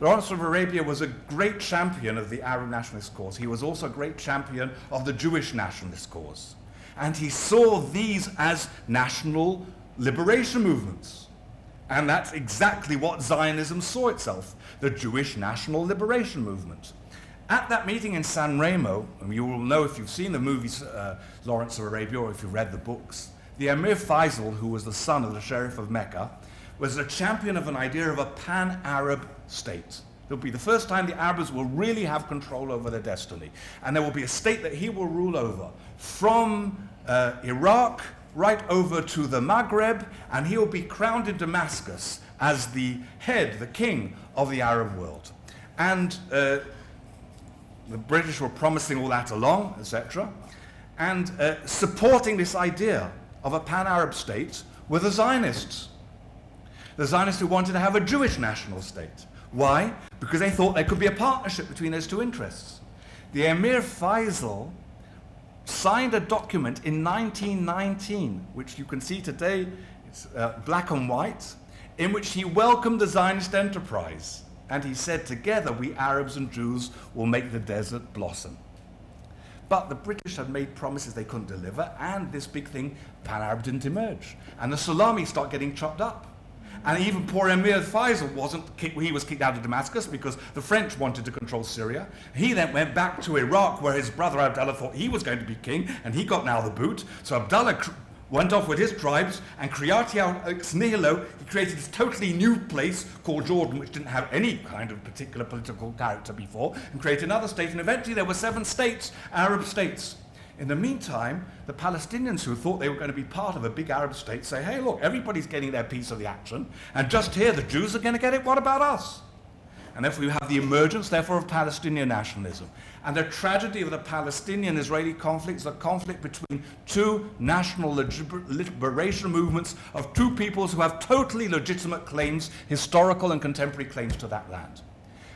Lawrence of Arabia was a great champion of the Arab nationalist cause. He was also a great champion of the Jewish nationalist cause. And he saw these as national liberation movements. And that's exactly what Zionism saw itself, the Jewish national liberation movement. At that meeting in San Remo, and you will know if you've seen the movies Lawrence of Arabia or if you've read the books, the Emir Faisal, who was the son of the Sheriff of Mecca, was a champion of an idea of a pan-Arab state. It'll be the first time the Arabs will really have control over their destiny. And there will be a state that he will rule over from Iraq right over to the Maghreb, and he will be crowned in Damascus as the head, the king of the Arab world. And the British were promising all that along, etc., and supporting this idea of a pan-Arab state were the Zionists. The Zionists who wanted to have a Jewish national state. Why? Because they thought there could be a partnership between those two interests. The Emir Faisal signed a document in 1919, which you can see today, it's black and white, in which he welcomed the Zionist enterprise. And he said, together we Arabs and Jews will make the desert blossom. But the British had made promises they couldn't deliver, and this big thing, Pan-Arab, didn't emerge. And the Salami started getting chopped up. And even poor Emir Faisal he was kicked out of Damascus because the French wanted to control Syria. He then went back to Iraq where his brother Abdullah thought he was going to be king, and he got now the boot. So Abdullah went off with his tribes, and creati ex nihilo, he created this totally new place called Jordan, which didn't have any kind of particular political character before, and created another state, and eventually there were 7 states, Arab states. In the meantime, the Palestinians who thought they were going to be part of a big Arab state say, hey, look, everybody's getting their piece of the action, and just here the Jews are going to get it, what about us? And therefore you have the emergence, therefore, of Palestinian nationalism. And the tragedy of the Palestinian-Israeli conflict is a conflict between two national liberation movements of two peoples who have totally legitimate claims, historical and contemporary claims to that land.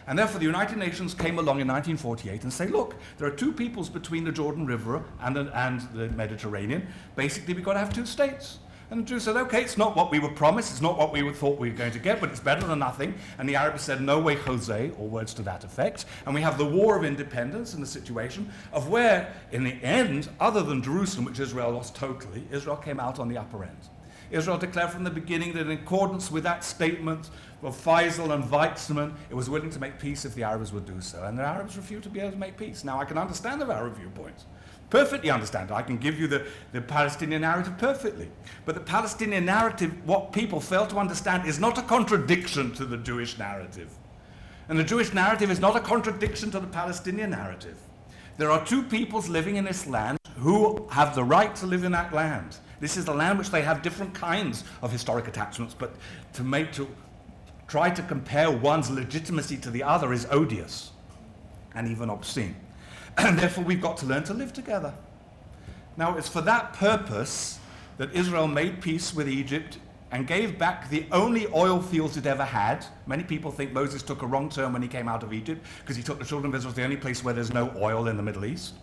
And therefore the United Nations came along in 1948 and say, look, there are two peoples between the Jordan River and the Mediterranean. Basically, we've got to have 2 states. And the Jews said, okay, it's not what we were promised, it's not what we thought we were going to get, but it's better than nothing. And the Arabs said, no way, Jose, or words to that effect. And we have the War of Independence in the situation of where, in the end, other than Jerusalem, which Israel lost totally, Israel came out on the upper end. Israel declared from the beginning that in accordance with that statement of Faisal and Weizmann, it was willing to make peace if the Arabs would do so. And the Arabs refused to be able to make peace. Now, I can understand the Arab viewpoint. Perfectly understand. I can give you the Palestinian narrative perfectly. But the Palestinian narrative, what people fail to understand, is not a contradiction to the Jewish narrative. And the Jewish narrative is not a contradiction to the Palestinian narrative. There are two peoples living in this land who have the right to live in that land. This is the land which they have different kinds of historic attachments, but to try to compare one's legitimacy to the other is odious and even obscene. And therefore we've got to learn to live together. Now it's for that purpose that Israel made peace with Egypt and gave back the only oil fields it ever had. Many people think Moses took a wrong turn when he came out of Egypt because he took the children of Israel to the only place where there's no oil in the Middle East.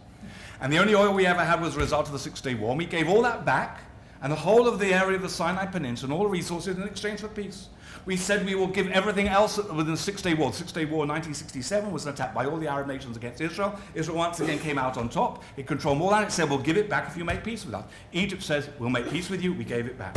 And the only oil we ever had was a result of the 6-day war. And we gave all that back and the whole of the area of the Sinai Peninsula and all the resources in exchange for peace. We said we will give everything else within the 6-day war. The 6-day war in 1967 was an attack by all the Arab nations against Israel. Israel once again came out on top. It controlled more land. It said, we'll give it back if you make peace with us. Egypt says, we'll make peace with you. We gave it back.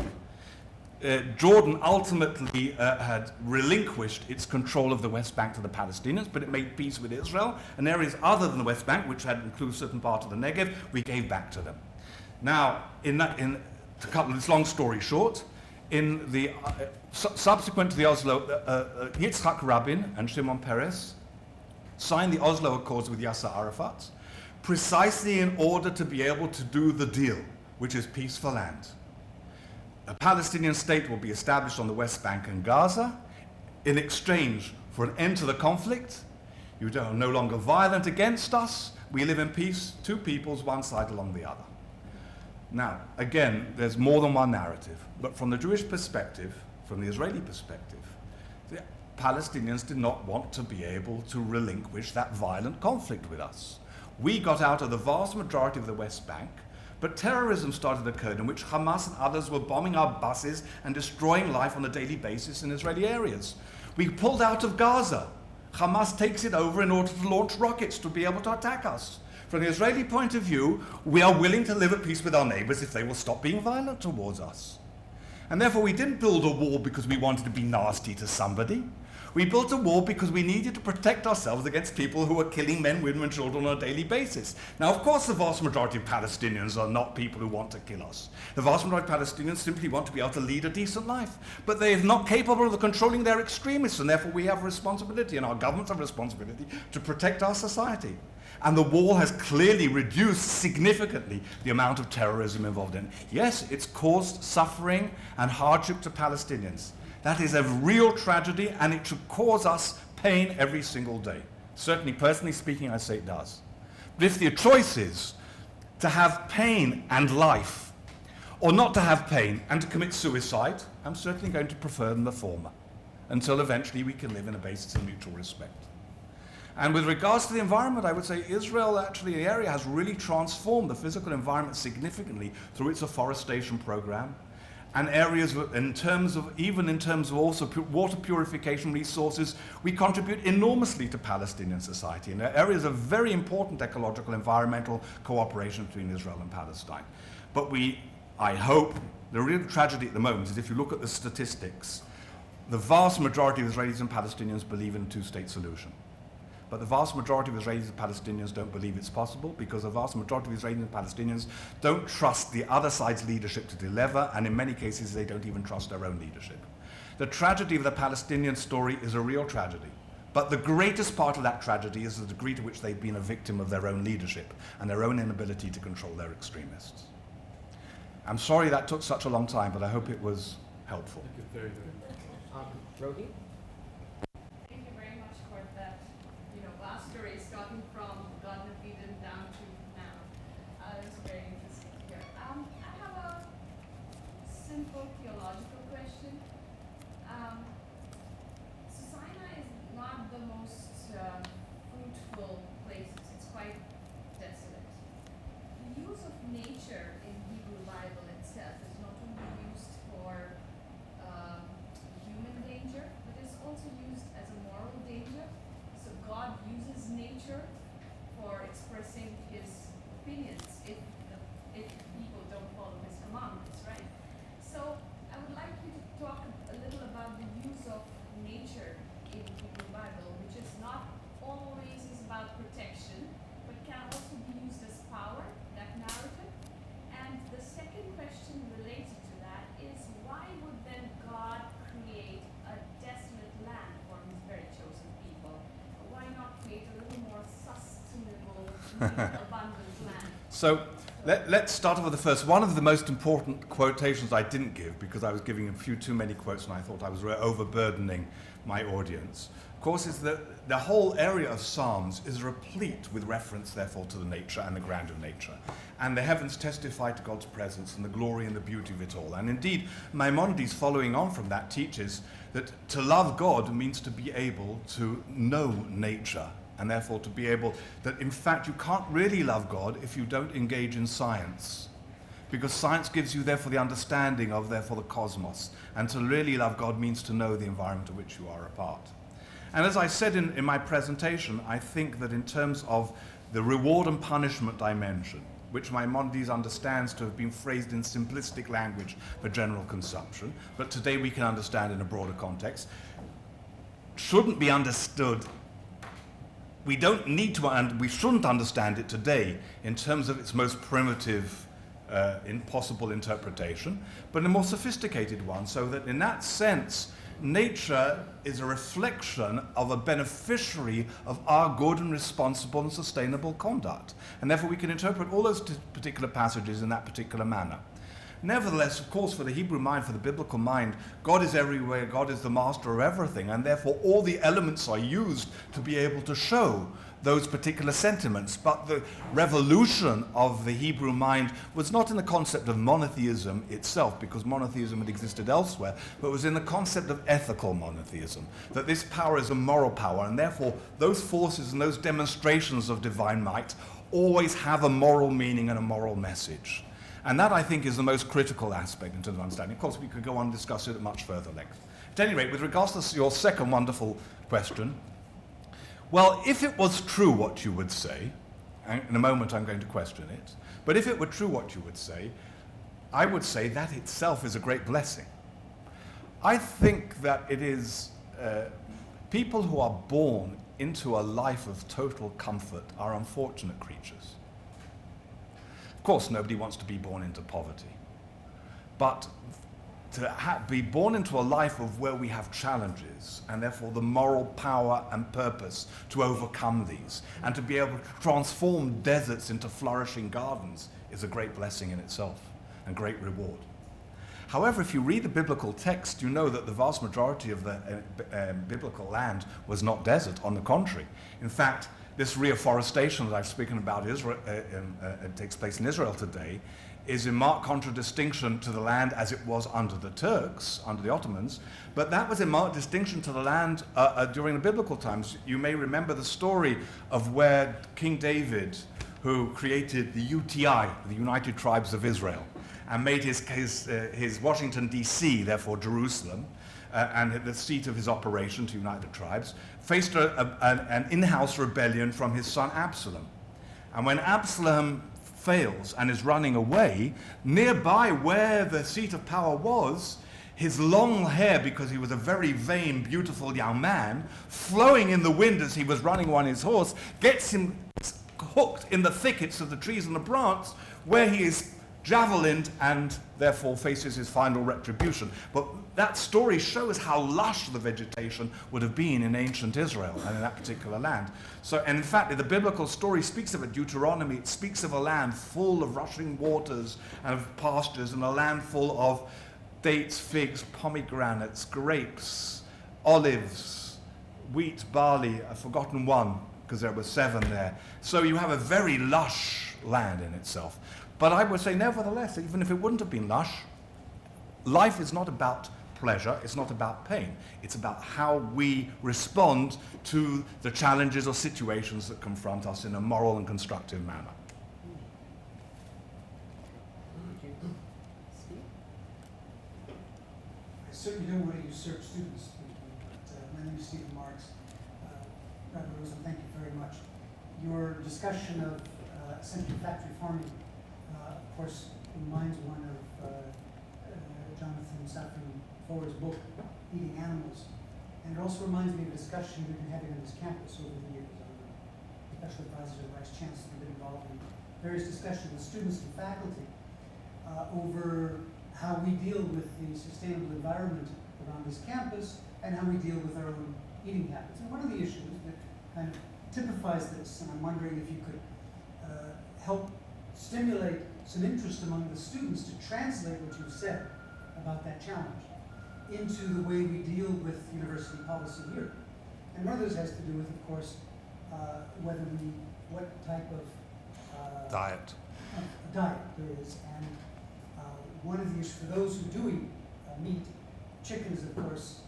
Jordan ultimately had relinquished its control of the West Bank to the Palestinians, but it made peace with Israel. And areas other than the West Bank, which had included a certain part of the Negev, we gave back to them. Now, to cut this long story short, in the subsequent to the Oslo, Yitzhak Rabin and Shimon Peres signed the Oslo Accords with Yasser Arafat, precisely in order to be able to do the deal, which is peace for land. A Palestinian state will be established on the West Bank and Gaza in exchange for an end to the conflict. You are no longer violent against us. We live in peace, two peoples, one side along the other. Now, again, there's more than one narrative, but from the Jewish perspective, from the Israeli perspective, the Palestinians did not want to be able to relinquish that violent conflict with us. We got out of the vast majority of the West Bank, but terrorism started occurring in which Hamas and others were bombing our buses and destroying life on a daily basis in Israeli areas. We pulled out of Gaza. Hamas takes it over in order to launch rockets to be able to attack us. From the Israeli point of view, we are willing to live at peace with our neighbors if they will stop being violent towards us. And therefore we didn't build a wall because we wanted to be nasty to somebody. We built a wall because we needed to protect ourselves against people who were killing men, women, and children on a daily basis. Now, of course, the vast majority of Palestinians are not people who want to kill us. The vast majority of Palestinians simply want to be able to lead a decent life. But they are not capable of controlling their extremists, and therefore we have a responsibility, and our governments have a responsibility, to protect our society. And the wall has clearly reduced significantly the amount of terrorism involved in it. Yes, it's caused suffering and hardship to Palestinians. That is a real tragedy, and it should cause us pain every single day. Certainly, personally speaking, I say it does. But if the choice is to have pain and life, or not to have pain and to commit suicide, I'm certainly going to prefer the former, until eventually we can live in a basis of mutual respect. And with regards to the environment, I would say Israel, actually, the area has really transformed the physical environment significantly through its afforestation program. And areas, in terms of also water purification resources, we contribute enormously to Palestinian society. And there are areas of very important ecological, environmental cooperation between Israel and Palestine. But I hope, the real tragedy at the moment is if you look at the statistics, the vast majority of Israelis and Palestinians believe in a two-state solution. But the vast majority of Israelis and Palestinians don't believe it's possible, because the vast majority of Israelis and Palestinians don't trust the other side's leadership to deliver, and in many cases they don't even trust their own leadership. The tragedy of the Palestinian story is a real tragedy. But the greatest part of that tragedy is the degree to which they've been a victim of their own leadership and their own inability to control their extremists. I'm sorry that took such a long time, but I hope it was helpful. Thank you very, very much. Rohi? Thank you very much for that, vast story starting from Garden of Eden down to now. It's very interesting to hear. I have a simple theological question. So Sinai is not the most fruitful places. It's quite desolate. The use of nature in Hebrew Bible itself is not only used for human danger, but it's also used as a moral danger. So God uses nature for expressing his opinions if people don't follow his commandments, right? So I would like you to talk a little about the use of nature in Hebrew Bible, which is not always is about protection, but can also be used as power, that narrative. And the second question related to that is, why would then God create a desolate land for his very chosen people? Why not create a little more sustainable, abundant land? So let's start off with the first. One of the most important quotations I didn't give, because I was giving a few too many quotes and I thought I was overburdening my audience, of course, is that the whole area of Psalms is replete with reference, therefore, to the nature and the grandeur of nature. And the heavens testify to God's presence and the glory and the beauty of it all. And indeed, Maimonides, following on from that, teaches that to love God means to be able to know nature, and therefore to be able that, in fact, you can't really love God if you don't engage in science. Because science gives you, therefore, the understanding of, therefore, the cosmos. And to really love God means to know the environment of which you are a part. And as I said in my presentation, I think that in terms of the reward and punishment dimension, which Maimonides understands to have been phrased in simplistic language for general consumption, but today we can understand in a broader context, shouldn't be understood. We don't need to, and we shouldn't understand it today in terms of its most primitive possible interpretation, but in a more sophisticated one, so that in that sense, nature is a reflection of a beneficiary of our good and responsible and sustainable conduct. And therefore we can interpret all those particular passages in that particular manner. Nevertheless, of course, for the Hebrew mind, for the biblical mind, God is everywhere, God is the master of everything, and therefore all the elements are used to be able to show those particular sentiments. But the revolution of the Hebrew mind was not in the concept of monotheism itself, because monotheism had existed elsewhere, but was in the concept of ethical monotheism, that this power is a moral power, and therefore those forces and those demonstrations of divine might always have a moral meaning and a moral message. And that, I think, is the most critical aspect in terms of understanding. Of course, we could go on and discuss it at much further length. At any rate, with regards to your second wonderful question, Well, if it was true what you would say, and in a moment I'm going to question it, but if it were true what you would say, I would say that itself is a great blessing. I think that it is people who are born into a life of total comfort are unfortunate creatures. Of course, nobody wants to be born into poverty, but to be born into a life of where we have challenges and therefore the moral power and purpose to overcome these and to be able to transform deserts into flourishing gardens is a great blessing in itself and great reward. However, if you read the biblical text, you know that the vast majority of the biblical land was not desert. On the contrary. In fact, this reforestation that I've spoken about Israel, takes place in Israel today, is in marked contradistinction to the land as it was under the Turks, under the Ottomans, but that was in marked distinction to the land during the biblical times. You may remember the story of where King David, who created the UTI, the United Tribes of Israel, and made his Washington, D.C., therefore Jerusalem, and the seat of his operation to unite the tribes, faced an in-house rebellion from his son Absalom. And when Absalom fails and is running away, nearby where the seat of power was, his long hair, because he was a very vain, beautiful young man, flowing in the wind as he was running on his horse, gets him hooked in the thickets of the trees and the branch, where he is javelined and therefore faces his final retribution. But that story shows how lush the vegetation would have been in ancient Israel and in that particular land. So, and in fact, the biblical story speaks of it. Deuteronomy, it speaks of a land full of rushing waters and of pastures, and a land full of dates, figs, pomegranates, grapes, olives, wheat, barley. I've forgotten one because there were 7 there. So you have a very lush land in itself. But I would say, nevertheless, even if it wouldn't have been lush, life is not about pleasure, it's not about pain. It's about how we respond to the challenges or situations that confront us in a moral and constructive manner. I certainly don't want to usurp students, but my name is Stephen Marks. Rabbi Rosen, thank you very much. Your discussion of essentially factory farming of course, reminds one of Jonathan Safran Foer's book, Eating Animals. And it also reminds me of a discussion we've been having on this campus over the years. I'm a special advisor to the Vice Chancellor, been involved in various discussions with students and faculty over how we deal with the sustainable environment around this campus and how we deal with our own eating habits. And one of the issues that kind of typifies this, and I'm wondering if you could help stimulate some interest among the students to translate what you've said about that challenge into the way we deal with university policy here. And one of those has to do with, of course, what type of Diet. Diet there is. And one of the issues for those who do eat meat, chicken is, of course,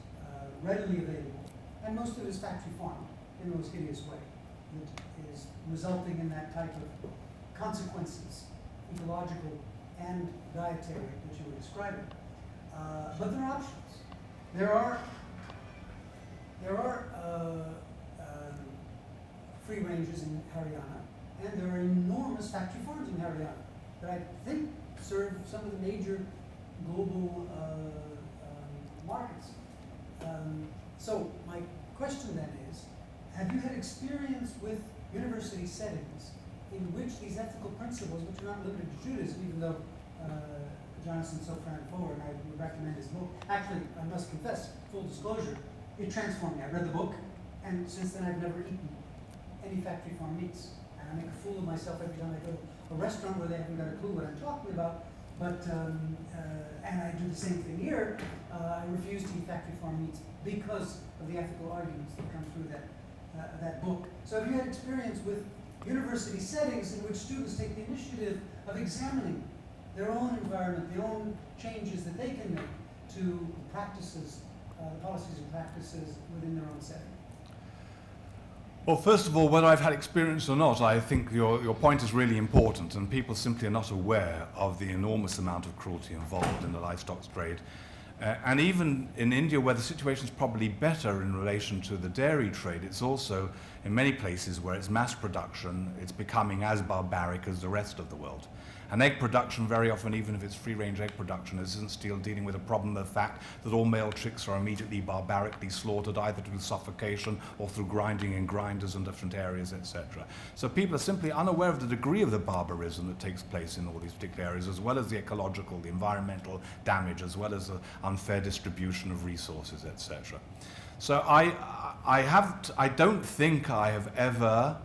readily available, and most of it is factory farmed in the most hideous way that is resulting in that type of consequences, ecological and dietary, that you were describing. But there are options. There are free ranges in Haryana, and there are enormous factory farms in Haryana that I think serve some of the major global markets. So my question then is, have you had experience with university settings in which these ethical principles, which are not limited to Judaism, even though Jonathan Safran Foer, and I would recommend his book. Actually, I must confess, full disclosure, it transformed me. I read the book, and since then I've never eaten any factory farm meats. And I make a fool of myself every time I go to a restaurant where they haven't got a clue what I'm talking about. But, and I do the same thing here. I refuse to eat factory farm meats because of the ethical arguments that come through that book. So have you had experience with university settings in which students take the initiative of examining their own environment, their own changes that they can make to practices, the policies and practices within their own setting? Well, first of all, whether I've had experience or not, I think your point is really important, and people simply are not aware of the enormous amount of cruelty involved in the livestock trade. And even in India, where the situation is probably better in relation to the dairy trade, it's also in many places where it's mass production, it's becoming as barbaric as the rest of the world. And egg production, very often, even if it's free-range egg production, isn't still dealing with a problem of the fact that all male chicks are immediately barbarically slaughtered, either through suffocation or through grinding in grinders in different areas, etc. So people are simply unaware of the degree of the barbarism that takes place in all these particular areas, as well as the ecological, the environmental damage, as well as the unfair distribution of resources, etc. So I don't think I have ever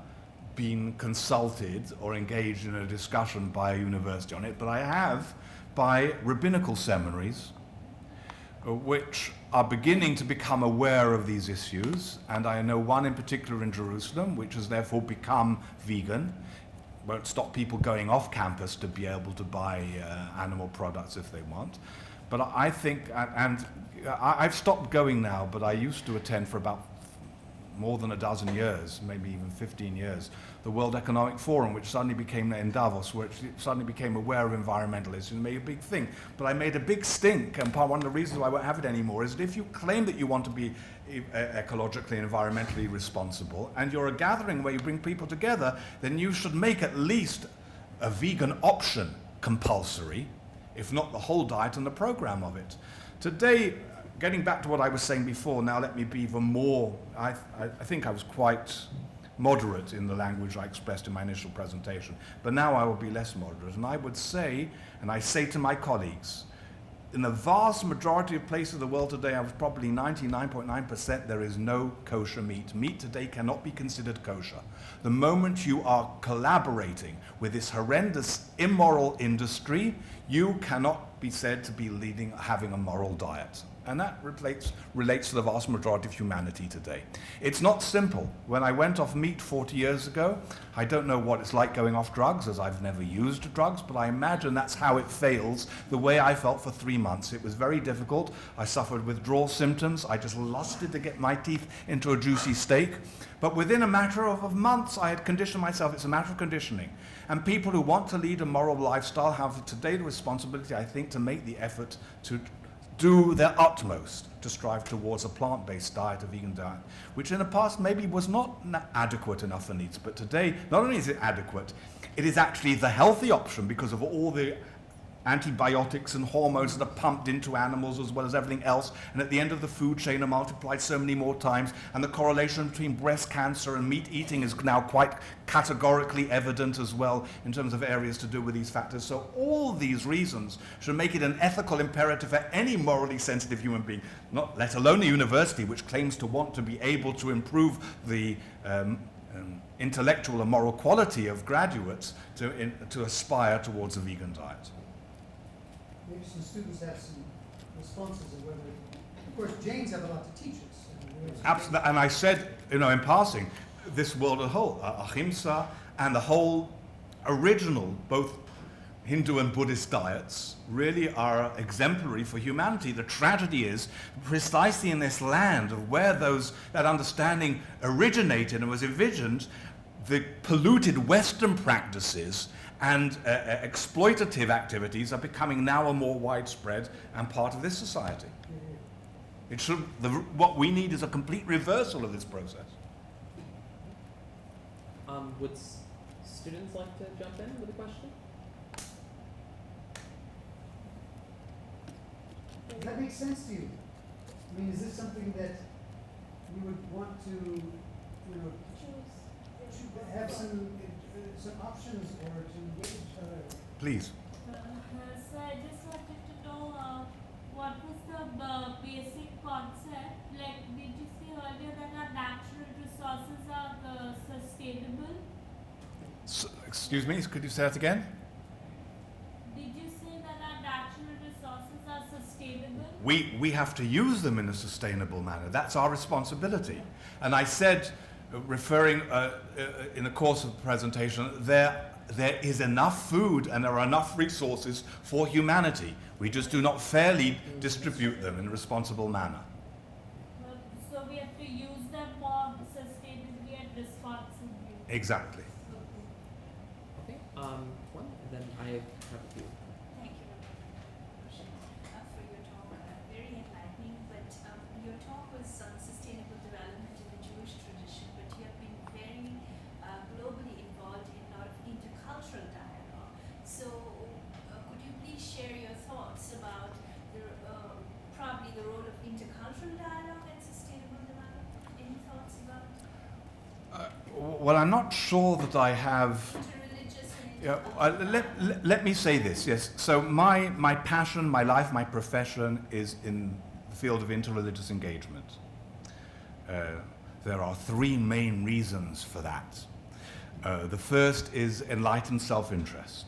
been consulted or engaged in a discussion by a university on it, but I have by rabbinical seminaries, which are beginning to become aware of these issues, and I know one in particular in Jerusalem, which has therefore become vegan. Won't stop people going off campus to be able to buy animal products if they want. But I think, and I've stopped going now, but I used to attend for about more than a dozen years, maybe even 15 years, the World Economic Forum, which suddenly became in Davos, which suddenly became aware of environmental issues and made a big thing. But I made a big stink, and one of the reasons why I won't have it anymore is that if you claim that you want to be ecologically and environmentally responsible, and you're a gathering where you bring people together, then you should make at least a vegan option compulsory, if not the whole diet and the program of it. Today, getting back to what I was saying before, now let me be even more, I think I was quite moderate in the language I expressed in my initial presentation, but now I will be less moderate. And I would say, and I say to my colleagues, in the vast majority of places of the world today, I was probably 99.9%, there is no kosher meat. Meat today cannot be considered kosher. The moment you are collaborating with this horrendous, immoral industry, you cannot be said to be having a moral diet. And that relates to the vast majority of humanity today. It's not simple. When I went off meat 40 years ago, I don't know what it's like going off drugs, as I've never used drugs, but I imagine that's how it fails, the way I felt for 3 months. It was very difficult. I suffered withdrawal symptoms. I just lusted to get my teeth into a juicy steak. But within a matter of months, I had conditioned myself. It's a matter of conditioning. And people who want to lead a moral lifestyle have today the responsibility, I think, to make the effort to do their utmost to strive towards a plant-based diet, a vegan diet, which in the past maybe was not adequate enough for needs. But today, not only is it adequate, it is actually the healthy option because of all the antibiotics and hormones that are pumped into animals as well as everything else, and at the end of the food chain are multiplied so many more times, and the correlation between breast cancer and meat eating is now quite categorically evident as well in terms of areas to do with these factors. So all these reasons should make it an ethical imperative for any morally sensitive human being, not let alone a university which claims to want to be able to improve the intellectual and moral quality of graduates to aspire towards a vegan diet. Maybe some students have some responses of whether, of course, Jains have a lot to teach us. Absolutely, and I said, in passing, this world as a whole, ahimsa, and the whole original, both Hindu and Buddhist diets, really are exemplary for humanity. The tragedy is precisely in this land of where that understanding originated and was envisioned, the polluted Western practices and exploitative activities are becoming now a more widespread and part of this society. What we need is a complete reversal of this process. Would students like to jump in with a question? Does that make sense to you? I mean, is this something that you would want to, have some options or to engage? Please. So I just wanted to know what was the basic concept? Like, did you say earlier that our natural resources are sustainable? Excuse me, could you say that again? Did you say that our natural resources are sustainable? We have to use them in a sustainable manner. That's our responsibility. And I said, referring in the course of the presentation, there is enough food and there are enough resources for humanity. We just do not fairly distribute them in a responsible manner. So we have to use them more sustainably and responsibly. Exactly. Okay, one, and then I have a few. Thank you, Rabbi, for your talk. Very intercultural dialogue and sustainable development? Any thoughts about Well, I'm not sure that I have. interreligious and Yeah, let me say this, yes. So my passion, my life, my profession is in the field of interreligious engagement. There are three main reasons for that. The first is enlightened self-interest.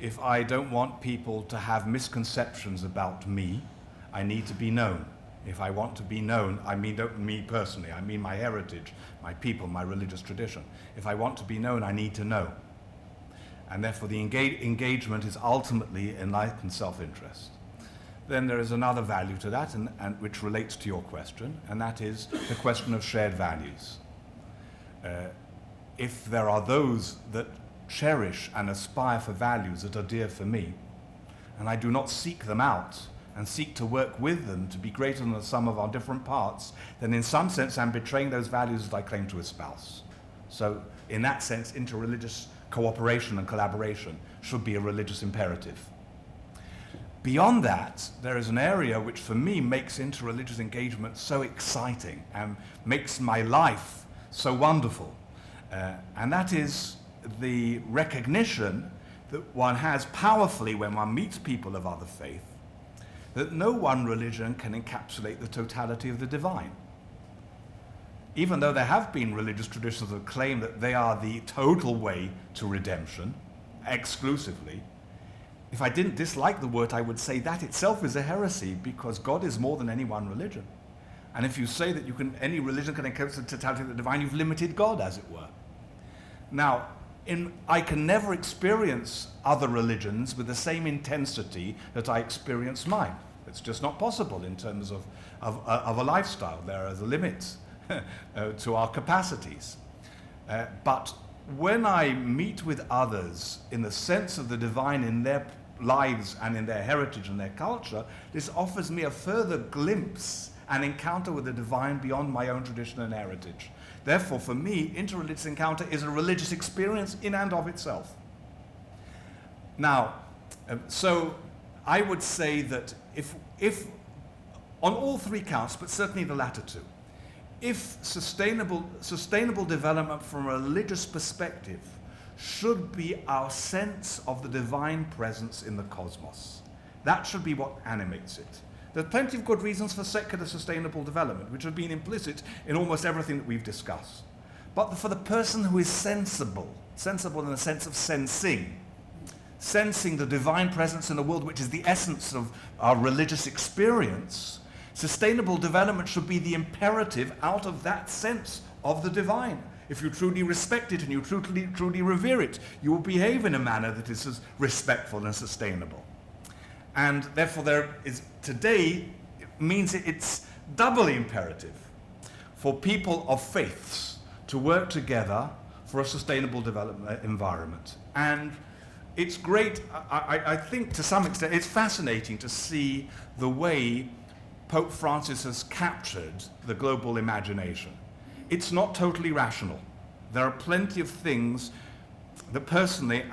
If I don't want people to have misconceptions about me, I need to be known. If I want to be known, I mean don't me personally, I mean my heritage, my people, my religious tradition. If I want to be known, I need to know. And therefore the engagement is ultimately enlightened self-interest. Then there is another value to that, and which relates to your question, and that is the question of shared values. If there are those that cherish and aspire for values that are dear for me, and I do not seek them out and seek to work with them to be greater than the sum of our different parts, then in some sense I'm betraying those values that I claim to espouse. So in that sense, interreligious cooperation and collaboration should be a religious imperative. Beyond that, there is an area which for me makes interreligious engagement so exciting and makes my life so wonderful. And that is the recognition that one has powerfully when one meets people of other faith, that no one religion can encapsulate the totality of the divine. Even though there have been religious traditions that claim that they are the total way to redemption, exclusively, if I didn't dislike the word, I would say that itself is a heresy, because God is more than any one religion. And if you say that any religion can encapsulate the totality of the divine, you've limited God, as it were. Now, I can never experience other religions with the same intensity that I experience mine. It's just not possible in terms of a lifestyle. There are the limits to our capacities. But when I meet with others in the sense of the divine in their lives and in their heritage and their culture, this offers me a further glimpse and encounter with the divine beyond my own tradition and heritage. Therefore, for me, interreligious encounter is a religious experience in and of itself. Now, so I would say that if on all three counts, but certainly the latter two, if sustainable development from a religious perspective should be our sense of the divine presence in the cosmos, that should be what animates it. There are plenty of good reasons for secular sustainable development, which have been implicit in almost everything that we've discussed. But for the person who is sensible in the sense of sensing the divine presence in the world, which is the essence of our religious experience, sustainable development should be the imperative out of that sense of the divine. If you truly respect it and you truly revere it, you will behave in a manner that is as respectful and sustainable. And therefore today means it's doubly imperative for people of faiths to work together for a sustainable development environment. And it's great, I think to some extent, it's fascinating to see the way Pope Francis has captured the global imagination. It's not totally rational. There are plenty of things that personally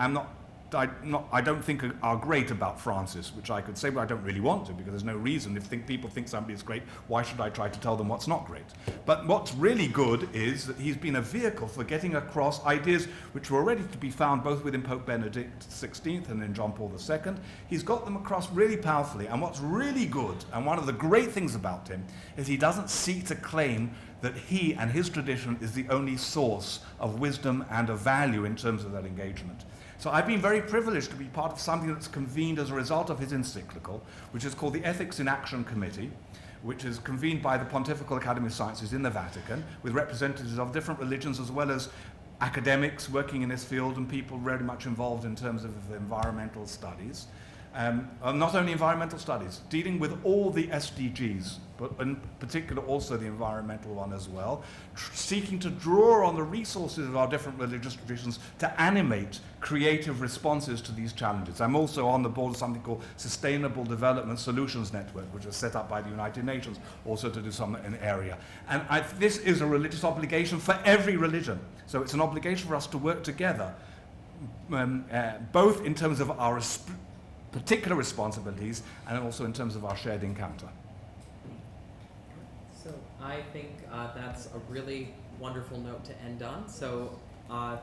I don't think are great about Francis, which I could say, but I don't really want to, because there's no reason. If people think somebody is great, why should I try to tell them what's not great? But what's really good is that he's been a vehicle for getting across ideas which were already to be found both within Pope Benedict XVI and in John Paul II. He's got them across really powerfully. And what's really good, and one of the great things about him, is he doesn't seek to claim that he and his tradition is the only source of wisdom and of value in terms of that engagement. So I've been very privileged to be part of something that's convened as a result of his encyclical, which is called the Ethics in Action Committee, which is convened by the Pontifical Academy of Sciences in the Vatican, with representatives of different religions as well as academics working in this field and people very much involved in terms of environmental studies. Not only environmental studies, dealing with all the SDGs, but in particular also the environmental one as well, seeking to draw on the resources of our different religious traditions to animate creative responses to these challenges. I'm also on the board of something called Sustainable Development Solutions Network, which was set up by the United Nations also to do something in the area. And this is a religious obligation for every religion. So it's an obligation for us to work together, both in terms of our particular responsibilities and also in terms of our shared encounter. So I think that's a really wonderful note to end on. So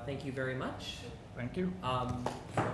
thank you very much. Thank you. So